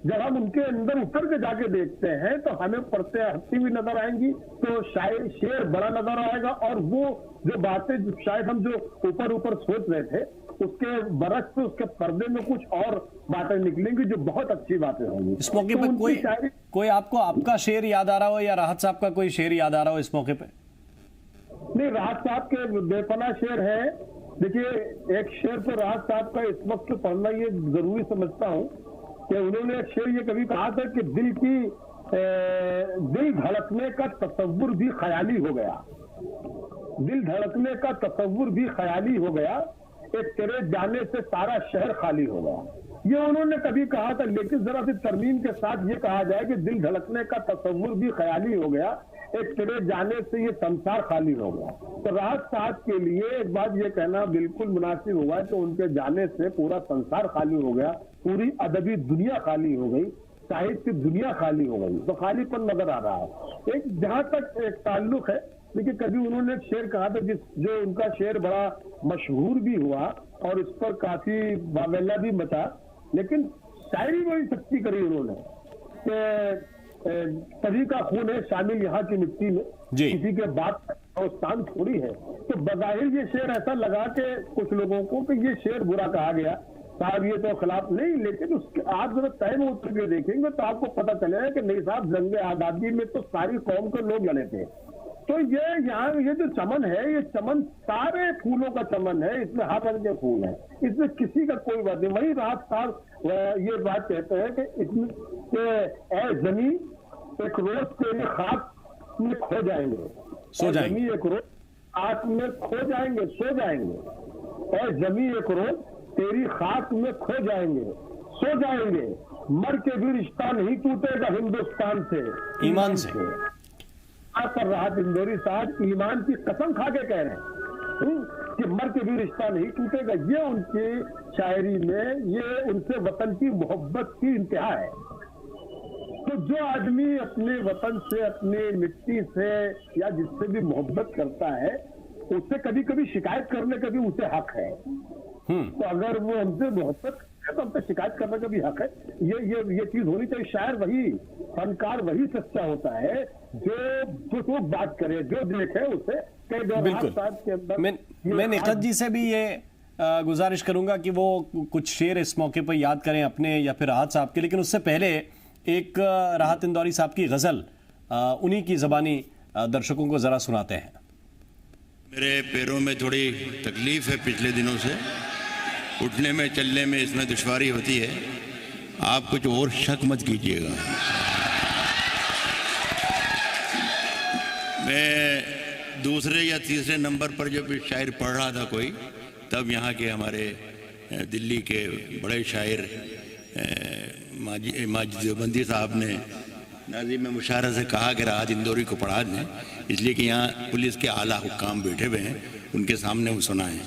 Speaker 4: जब हम उनके अंदर उतर के जाके देखते हैं तो हमें पर्दे हटती हुई नजर आएंगी, तो शेर बड़ा नजर आएगा, और वो जो बातें शायद हम जो ऊपर सोच रहे थे उसके बरस पे उसके पर्दे में कुछ और बातें निकलेंगी जो बहुत अच्छी बातें होंगी।
Speaker 2: इस मौके पर कोई आपको आपका शेर याद आ रहा हो या राहत साहब का कोई शेर याद आ रहा हो इस मौके पे?
Speaker 4: नहीं, राहत साहब के बेपनाह शेर है। देखिए, एक शेर तो राहत साहब का इस वक्त पढ़ना ये जरूरी समझता हूँ कि उन्होंने एक शेर ये कभी कहा था कि दिल धड़कने का तसव्वुर भी ख्याली हो गया, दिल धड़कने का तसव्वुर भी ख्याली हो गया, एक तेरे जाने से सारा शहर खाली हो गया। ये उन्होंने कभी कहा था, लेकिन जरा सी तरमीम के साथ ये कहा जाए कि दिल धड़कने का तसव्वुर भी ख्याली हो गया, एक तेरे जाने से ये संसार खाली हो गया। तो राहत साहब के लिए एक बात ये कहना बिल्कुल मुनासिब हुआ कि उनके जाने से पूरा संसार खाली हो गया, पूरी अदबी दुनिया खाली हो गई, साहित्य दुनिया खाली हो गई, तो खालीपन नजर आ रहा है। एक जहां तक एक ताल्लुक है, देखिए कभी उन्होंने एक शेर कहा था जो उनका शेर बड़ा मशहूर भी हुआ और इस पर काफी बावेला भी मचा, लेकिन शायरी बड़ी सच्ची करी उन्होंने कि सभी का खून है शामिल यहाँ की मिट्टी में, किसी के बात और स्थान थोड़ी है। तो बज़ाहिर ये शेर ऐसा लगा के कुछ लोगों को कि ये शेर बुरा कहा गया, साहब ये तो खिलाफ नहीं, लेकिन उसके आप जब तय में उतर के देखेंगे तो आपको पता चलेगा कि नहीं साहब, जंग आजादी में तो सारी कौम के लोग लड़े थे। तो ये यहाँ ये जो चमन है, ये चमन सारे फूलों का चमन है, इसमें हर रंग के फूल हैं, इसमें किसी का कोई बात नहीं। वही राहत साहब ये बात कहते हैं कि इसमें ए जमी एक रोज तेरे खाक में खो जाएंगे,
Speaker 2: सो जाएंगे,
Speaker 4: एक रोज खाक में खो जाएंगे, सो जाएंगे। ए जमी एक रोज तेरी खाक में खो जाएंगे, सो जाएंगे, मर के भी रिश्ता नहीं टूटेगा हिंदुस्तान से,
Speaker 2: ईमान से।
Speaker 4: पर राहत इंदौरी साहब ईमान की कसम खा के कह रहे हैं
Speaker 7: कि मर के भी रिश्ता नहीं टूटेगा। ये उनकी शायरी में, ये उनसे वतन की मोहब्बत की इंतहा है। तो जो आदमी अपने वतन से, अपनी मिट्टी से या जिससे भी मोहब्बत करता है, उससे कभी कभी शिकायत करने का भी उसे हक है। तो अगर वो हमसे मोहब्बत है तो हमसे शिकायत करने का भी हक है। ये चीज होनी चाहिए। शायर वही, फनकार वही सच्चा होता है जो बात करे, जो देखे उसे।
Speaker 2: बिल्कुल। मैं निकत जी से भी ये गुजारिश करूंगा कि वो कुछ शेर इस मौके पर याद करें अपने या फिर राहत साहब के, लेकिन उससे पहले एक राहत इंदौरी साहब की गजल उन्हीं की जबानी दर्शकों को जरा सुनाते हैं।
Speaker 1: मेरे पैरों में थोड़ी तकलीफ है पिछले दिनों से, उठने में चलने में इसमें दुश्वारी होती है। आप कुछ और शक मत कीजिएगा। मैं दूसरे या तीसरे नंबर पर जब शायर पढ़ रहा था कोई, तब यहाँ के हमारे दिल्ली के बड़े शायर माजिद देवबंदी साहब ने नाज़िम मुशायरा से कहा कि राहत इंदौरी को पढ़ा दें, इसलिए कि यहाँ पुलिस के आला हुक्काम बैठे हुए हैं, उनके सामने वो सुनाएं।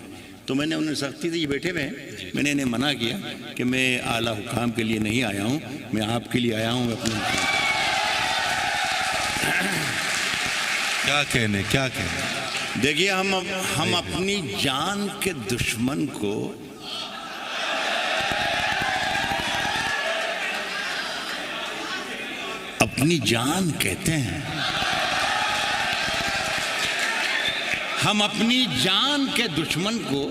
Speaker 1: तो मैंने उन्हें सख्ती से, ये बैठे हुए हैं, मैंने इन्हें मना किया कि मैं आला हुक्काम के लिए नहीं आया हूँ, मैं आपके लिए आया हूँ। अपने
Speaker 3: क्या कहने
Speaker 1: देखिए, हम अपनी जान के दुश्मन को अपनी जान कहते हैं। हम अपनी जान के दुश्मन को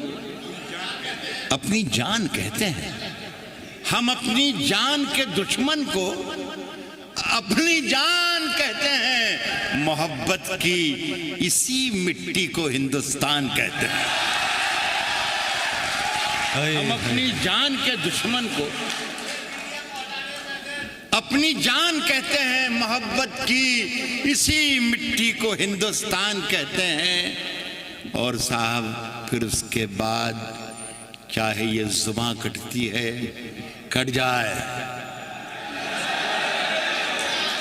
Speaker 1: अपनी जान कहते हैं। हम अपनी जान के दुश्मन को अपनी जान कहते हैं। मोहब्बत की इसी मिट्टी को हिंदुस्तान कहते हैं। हम अपनी जान के दुश्मन को अपनी जान कहते हैं। मोहब्बत की इसी मिट्टी को हिंदुस्तान कहते हैं। और साहब, फिर उसके बाद चाहे ये जुबान कटती है, कट जाए।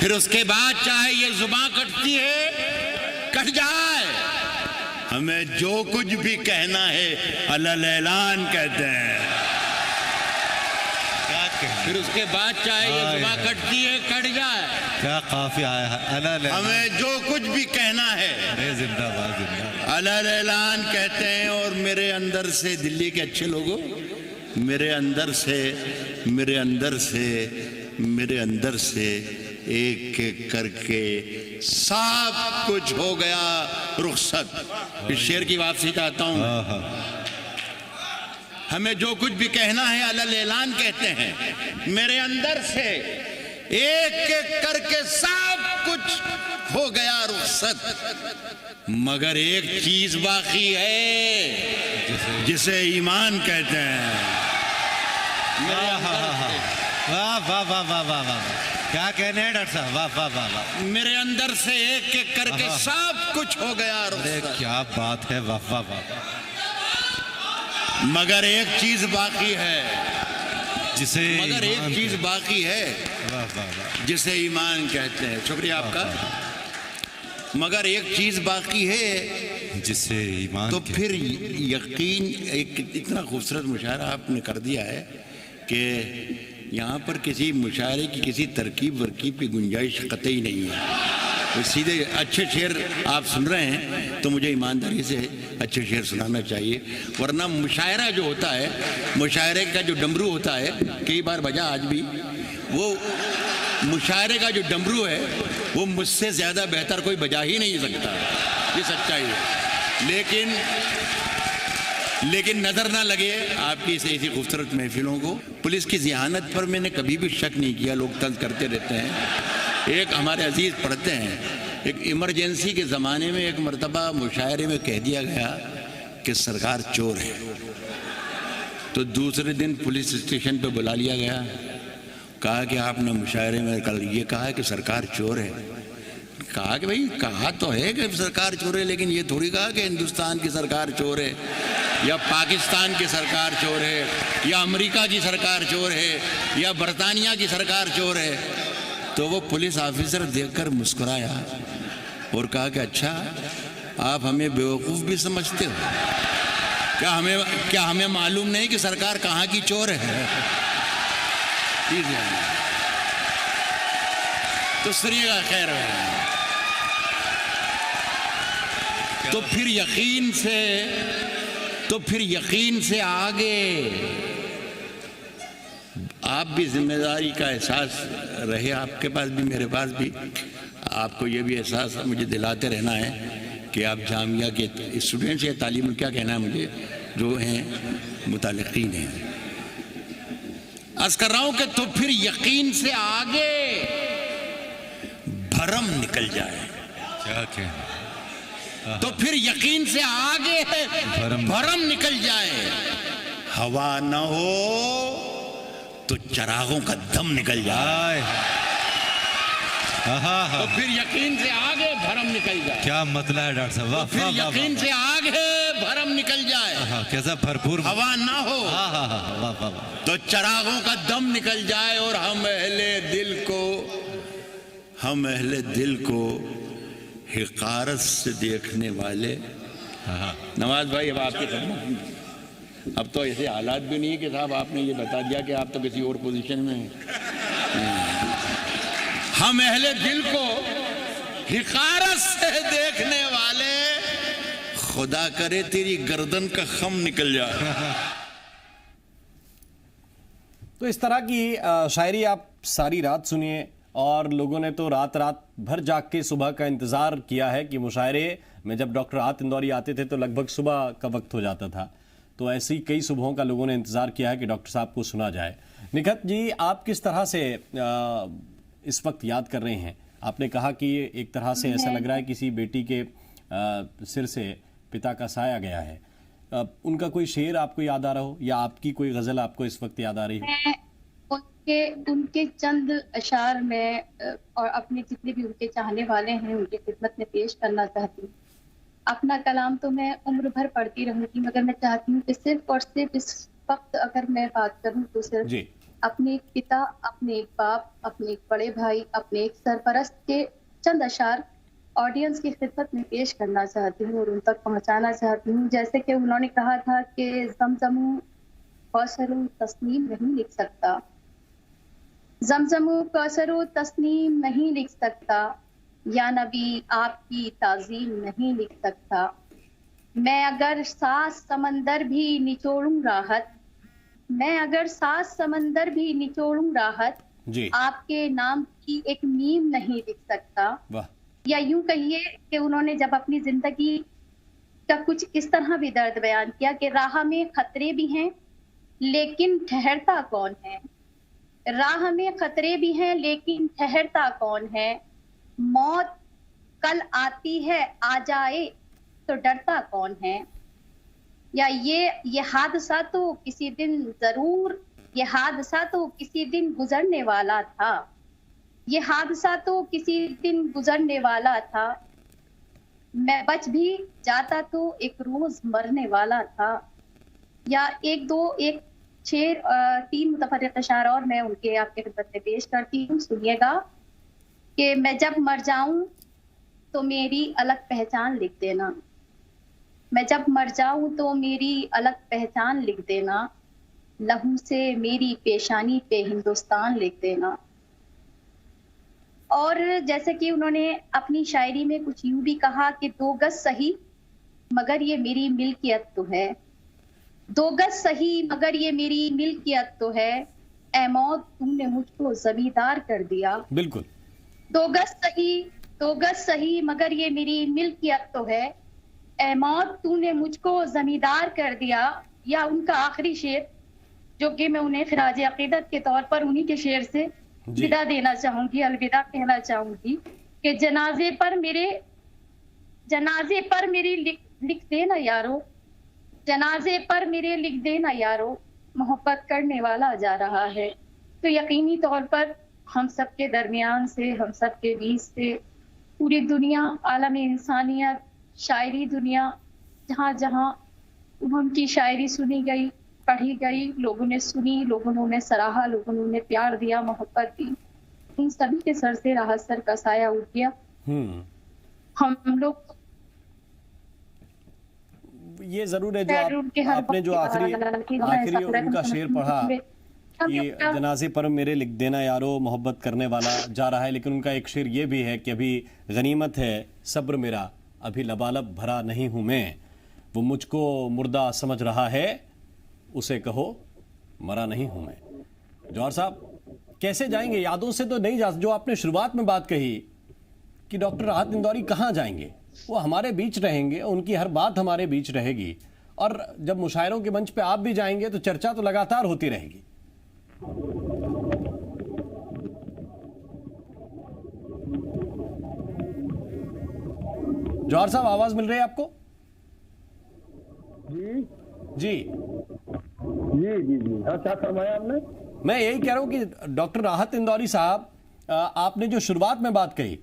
Speaker 1: फिर उसके बाद चाहे ये जुबान कटती है, कट जाए। हमें जो कुछ भी कहना है अलल ऐलान कहते हैं। फिर उसके बाद चाहे ये जुबान कटती है, कट जाए।
Speaker 3: क्या काफिया है।
Speaker 1: हमें जो कुछ भी कहना है
Speaker 3: जिंदाबाद
Speaker 1: अलल ऐलान कहते हैं। और मेरे अंदर से, दिल्ली के अच्छे लोगों, मेरे अंदर से एक एक करके सब कुछ हो गया रुखसत। इस शेर की वापसी चाहता हूं। हमें जो कुछ भी कहना है अलल ऐलान कहते हैं। मेरे अंदर से एक एक करके सब कुछ हो गया रुखसत, मगर एक चीज बाकी है जिसे ईमान कहते हैं।
Speaker 3: वाह वाह वाह वाह वाह वाह, क्या कहने हैं डॉक्टर साहब, वाह वाह वाह वाह।
Speaker 1: मेरे अंदर से एक एक करके सब कुछ हो गया रुखसत।
Speaker 3: क्या बात है, वाह वाह वाह।
Speaker 1: मगर एक चीज बाकी है
Speaker 3: जिसे
Speaker 1: जिसे ईमान कहते हैं। शुक्रिया आपका। मगर एक चीज बाकी है
Speaker 3: जिसे ईमान।
Speaker 1: तो फिर यकीन, एक इतना खूबसूरत मुशायरा आपने कर दिया है कि यहाँ पर किसी मुशायरे की किसी तरकीब वरकीब की गुंजाइश कतई नहीं है। तो सीधे अच्छे शेर आप सुन रहे हैं तो मुझे ईमानदारी से अच्छे शेर सुनाना चाहिए। वरना मुशायरा जो होता है, मुशायरे का जो डमरू होता है, कई बार बजा आज भी, वो मुशायरे का जो डमरू है वो मुझसे ज़्यादा बेहतर कोई बजा ही नहीं सकता। ये सच्चाई है। लेकिन नज़र ना लगे आपकी ऐसी खूबसूरत महफिलों को। पुलिस की ज़िहानत पर मैंने कभी भी शक नहीं किया। लोग तंज करते रहते हैं। एक हमारे अजीज पढ़ते हैं, एक इमरजेंसी के ज़माने में एक मर्तबा मुशायरे में कह दिया गया कि सरकार चोर है। तो दूसरे दिन पुलिस स्टेशन पे बुला लिया गया। कहा कि आपने मुशायरे में कल ये कहा कि सरकार चोर है। कहा कि भाई, कहा तो है कि सरकार चोर है, लेकिन ये थोड़ी कहा कि हिंदुस्तान की सरकार चोर है या पाकिस्तान की सरकार चोर है या अमेरिका की सरकार चोर है या बरतानिया की सरकार चोर है। तो वो पुलिस ऑफिसर देखकर मुस्कुराया और कहा कि अच्छा, आप हमें बेवकूफ़ भी समझते हो। क्या हमें मालूम नहीं कि सरकार कहाँ की चोर है? ठीक है, तो सुनिएगा। खैर, तो फिर यकीन से आगे आप भी जिम्मेदारी का एहसास रहे, आपके पास भी मेरे पास भी। आपको ये भी एहसास मुझे दिलाते रहना है कि आप जामिया के स्टूडेंट्स या तालीम, क्या कहना है मुझे, जो हैं मुतालिकीन हैं। अर्ज कर रहा हूं कि तो फिर यकीन से आगे भरम निकल जाए।
Speaker 3: क्या कहना?
Speaker 1: तो फिर यकीन से आगे भरम निकल जाए। हवा न हो तो चरागों का दम निकल जाए। तो फिर यकीन से आगे भरम निकल जाए।
Speaker 3: क्या मतलब है डॉक्टर साहब?
Speaker 1: तो फिर यकीन से आगे भरम निकल जाए।
Speaker 3: कैसा भरपूर।
Speaker 1: हवा ना हो तो चरागों का दम निकल जाए और हम अहले दिल को हिकारत से देखने वाले। नवाज भाई, अब आपकी खिदमत। अब तो ऐसे हालात भी नहीं है कि साहब आपने ये बता दिया कि आप तो किसी और पोजीशन में हैं। हम अहले दिल को हिकारत से देखने वाले, खुदा करे तेरी गर्दन का खम निकल जाए।
Speaker 2: तो इस तरह की शायरी आप सारी रात सुनिए, और लोगों ने तो रात भर जाग के सुबह का इंतज़ार किया है कि मुशायरे में जब डॉक्टर राहत इंदौरी आते थे तो लगभग सुबह का वक्त हो जाता था। तो ऐसी कई सुबहों का लोगों ने इंतज़ार किया है कि डॉक्टर साहब को सुना जाए। निखत जी, आप किस तरह से इस वक्त याद कर रहे हैं? आपने कहा कि एक तरह से ऐसा लग रहा है किसी बेटी के सिर से पिता का साया गया है। उनका कोई शेर आपको याद आ रहा हो, या आपकी कोई गज़ल आपको इस वक्त याद आ रही हो?
Speaker 6: उनके चंद अशार में और अपने जितने भी उनके चाहने वाले हैं उनकी खिदमत में पेश करना चाहती हूँ। अपना कलाम तो मैं उम्र भर पढ़ती रहूंगी, मगर मैं चाहती हूँ कि सिर्फ और सिर्फ इस वक्त अगर मैं बात करूँ तो सिर्फ अपने एक पिता, अपने एक बाप, अपने एक बड़े भाई, अपने एक सरपरस्त के चंद अशार ऑडियंस की खिदमत में पेश करना चाहती हूँ और उन तक पहुँचाना चाहती हूँ। जैसे कि उन्होंने कहा था कि ज़मज़मू कौसरो तस्नीम नहीं लिख सकता, ज़मज़मू कौसरो तस्नीम नहीं लिख सकता, या नबी आपकी ताज़ीम नहीं लिख सकता। मैं अगर सात समंदर भी निचोड़ूं राहत, मैं अगर सात समंदर भी निचोड़ूं राहत, आपके नाम की एक मीम नहीं लिख सकता। या यूं कहिए कि उन्होंने जब अपनी जिंदगी का कुछ इस तरह भी दर्द बयान किया कि राह में खतरे भी हैं लेकिन ठहरता कौन है, राह में खतरे भी हैं लेकिन ठहरता कौन है, मौत कल आती है आ जाए तो डरता कौन है। या ये हादसा तो किसी दिन जरूर, ये हादसा तो किसी दिन गुजरने वाला था, ये हादसा तो किसी दिन गुजरने वाला था, मैं बच भी जाता तो एक रोज मरने वाला था। या एक शेर 3 मुतफर्रिक़ अशार और मैं उनके आपके खिदमत में पेश करती हूँ, सुनिएगा। कि मैं जब मर जाऊं तो मेरी अलग पहचान लिख देना, मैं जब मर जाऊं तो मेरी अलग पहचान लिख देना, लहू से मेरी पेशानी पे हिंदुस्तान लिख देना। और जैसे कि उन्होंने अपनी शायरी में कुछ यूं भी कहा कि 2 गज सही मगर ये मेरी मिल्कियत तो है, 2 गज सही मगर ये मेरी मिल्कियत तो है, ऐ मौत तुमने मुझको जमींदार कर दिया।
Speaker 2: बिल्कुल।
Speaker 6: 2 गज सही मगर ये मेरी मिल्कियत तो है, ऐ मौत तूने मुझको जमींदार कर दिया। या उनका आखिरी शेर जो कि मैं उन्हें खिराज अकीदत के तौर पर उन्हीं के शेर से विदा देना चाहूंगी, अलविदा कहना चाहूंगी कि जनाजे पर मेरी लिख देना यारो, जनाजे पर मेरे लिख देना यारो, मोहब्बत करने वाला जा रहा है। तो यकीनी तौर पर हम सब के दरमियान से, हम सब के बीच से पूरी दुनिया, आलम इंसानियत, शायरी दुनिया, जहाँ जहाँ उनकी शायरी सुनी गई, पढ़ी गई, लोगों ने सुनी, लोगों ने उन्हें सराहा, लोगों ने उन्हें प्यार दिया, मोहब्बत दी, इन सभी के सर से राहत सर का साया उठ गया। हम लोग
Speaker 2: ये जरूर है जो आपने जो आखिरी उनका शेर पढ़ा कि जनाजे पर मेरे लिख देना यारो मोहब्बत करने वाला जा रहा है, लेकिन उनका एक शेर ये भी है कि अभी गनीमत है सब्र मेरा, अभी लबालब भरा नहीं हूं मैं, वो मुझको मुर्दा समझ रहा है, उसे कहो मरा नहीं हूं मैं। जौहर साहब कैसे जाएंगे, यादों से तो नहीं जा, जो आपने शुरुआत में बात कही कि डॉक्टर राहत इंदौरी कहाँ जाएंगे, वो हमारे बीच रहेंगे, उनकी हर बात हमारे बीच रहेगी, और जब मुशायरों के मंच पे आप भी जाएंगे तो चर्चा तो लगातार होती रहेगी। जौहर साहब आवाज मिल रही है आपको?
Speaker 7: जी
Speaker 2: जी
Speaker 7: जी जी जी हाँ, क्या फरमाया आपने?
Speaker 2: मैं यही कह रहा हूं कि डॉक्टर राहत इंदौरी साहब, आपने जो शुरुआत में बात कही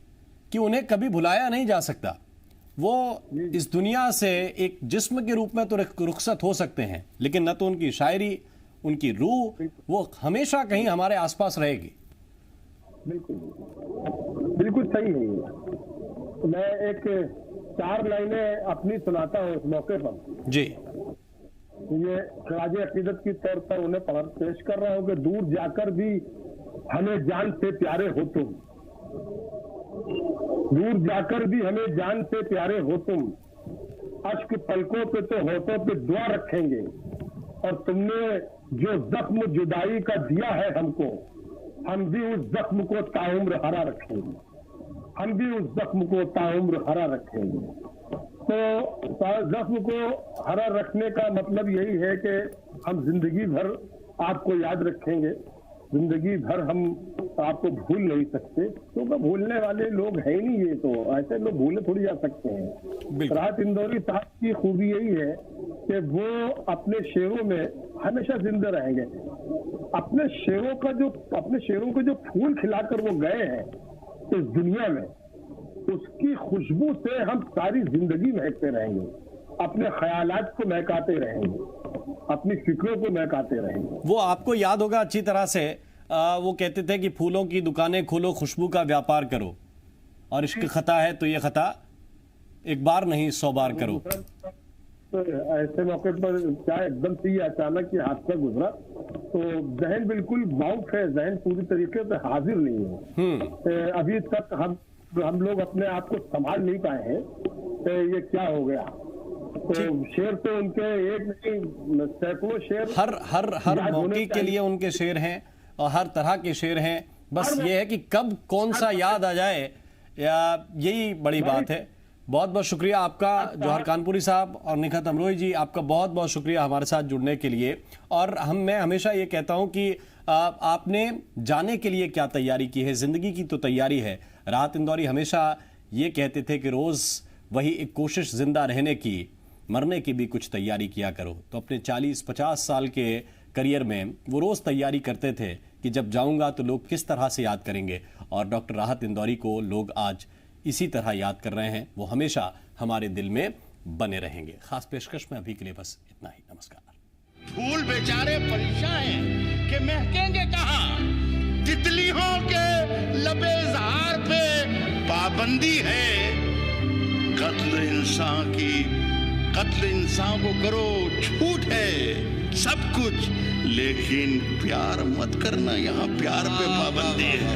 Speaker 2: कि उन्हें कभी भुलाया नहीं जा सकता, वो इस दुनिया से एक जिस्म के रूप में तो रुखसत हो सकते हैं, लेकिन न तो उनकी शायरी, उनकी रूह, वो हमेशा कहीं हमारे आसपास रहेगी।
Speaker 7: बिल्कुल बिल्कुल सही है ये। मैं एक 4 लाइनें अपनी सुनाता हूँ इस मौके पर
Speaker 2: जी।
Speaker 7: ये खराज अकीदत की तौर पर उन्हें पेश कर रहा हूँ कि दूर जाकर भी हमें जान से प्यारे हो तुम, दूर जाकर भी हमें जान से प्यारे हो तुम, अश्क पलकों पे तो होठों पे दुआ रखेंगे, और तुमने जो जख्म जुदाई का दिया है हमको, हम भी उस जख्म को ताउम्र हरा रखेंगे, हम भी उस जख्म को ताउम्र हरा रखेंगे। तो जख्म को हरा रखने का मतलब यही है कि हम जिंदगी भर आपको याद रखेंगे, जिंदगी भर हम आपको भूल नहीं सकते, क्योंकि भूलने वाले लोग हैं नहीं, ये तो ऐसे लोग भूले थोड़ी जा सकते हैं। राहत इंदौरी साहब की खूबी यही है कि वो अपने शेरों में हमेशा जिंदा रहेंगे। अपने शेरों को जो फूल खिलाकर वो गए हैं इस दुनिया में, उसकी खुशबू से हम सारी जिंदगी महकते रहेंगे, अपने ख्यालात को महकाते रहेंगे, अपनी फिक्रों को महकाते रहेंगे।
Speaker 2: वो आपको याद होगा अच्छी तरह से, वो कहते थे कि फूलों की दुकानें खोलो, खुशबू का व्यापार करो, और इश्क खता है तो ये खता एक बार नहीं 100 बार करो।
Speaker 7: तो ऐसे मौके पर क्या एकदम से अचानक ये हादसा गुजरा, तो जहन बिल्कुल बाउक है, जहन पूरी तरीके से हाजिर नहीं है। अभी तक हम लोग अपने आप को संभाल नहीं पाए हैं कि ये क्या हो गया। तो शेर तो उनके एक नहीं सैकड़ों शेर
Speaker 2: हर मौके के लिए उनके शेर हैं, और हर तरह के शेर हैं। बस ये है कि कब कौन सा याद आ जाए, या यही बड़ी बात है। बहुत बहुत शुक्रिया आपका जौहर कानपुरी साहब, और निखत अमरोही जी, आपका बहुत बहुत शुक्रिया हमारे साथ जुड़ने के लिए। और मैं हमेशा ये कहता हूं कि आपने जाने के लिए क्या तैयारी की है, जिंदगी की तो तैयारी है। राहत इंदौरी हमेशा ये कहते थे कि रोज वही एक कोशिश जिंदा रहने की, मरने की भी कुछ तैयारी किया करो। तो अपने 40-50 साल के करियर में वो रोज तैयारी करते थे कि जब जाऊंगा तो लोग किस तरह से याद करेंगे, और डॉक्टर राहत इंदौरी को लोग आज इसी तरह याद कर रहे हैं। वो हमेशा हमारे दिल में बने रहेंगे। खास पेशकश में अभी के लिए बस इतना ही। नमस्कार।
Speaker 1: फूल बेचारे परेशान हैं कि महकेंगे कहाँ, तितलियों के लबे इज़हार पे पाबंदी है, कत्ल इंसान को करो छूट है सब कुछ, लेकिन प्यार मत करना, यहाँ प्यार पे पाबंदी है।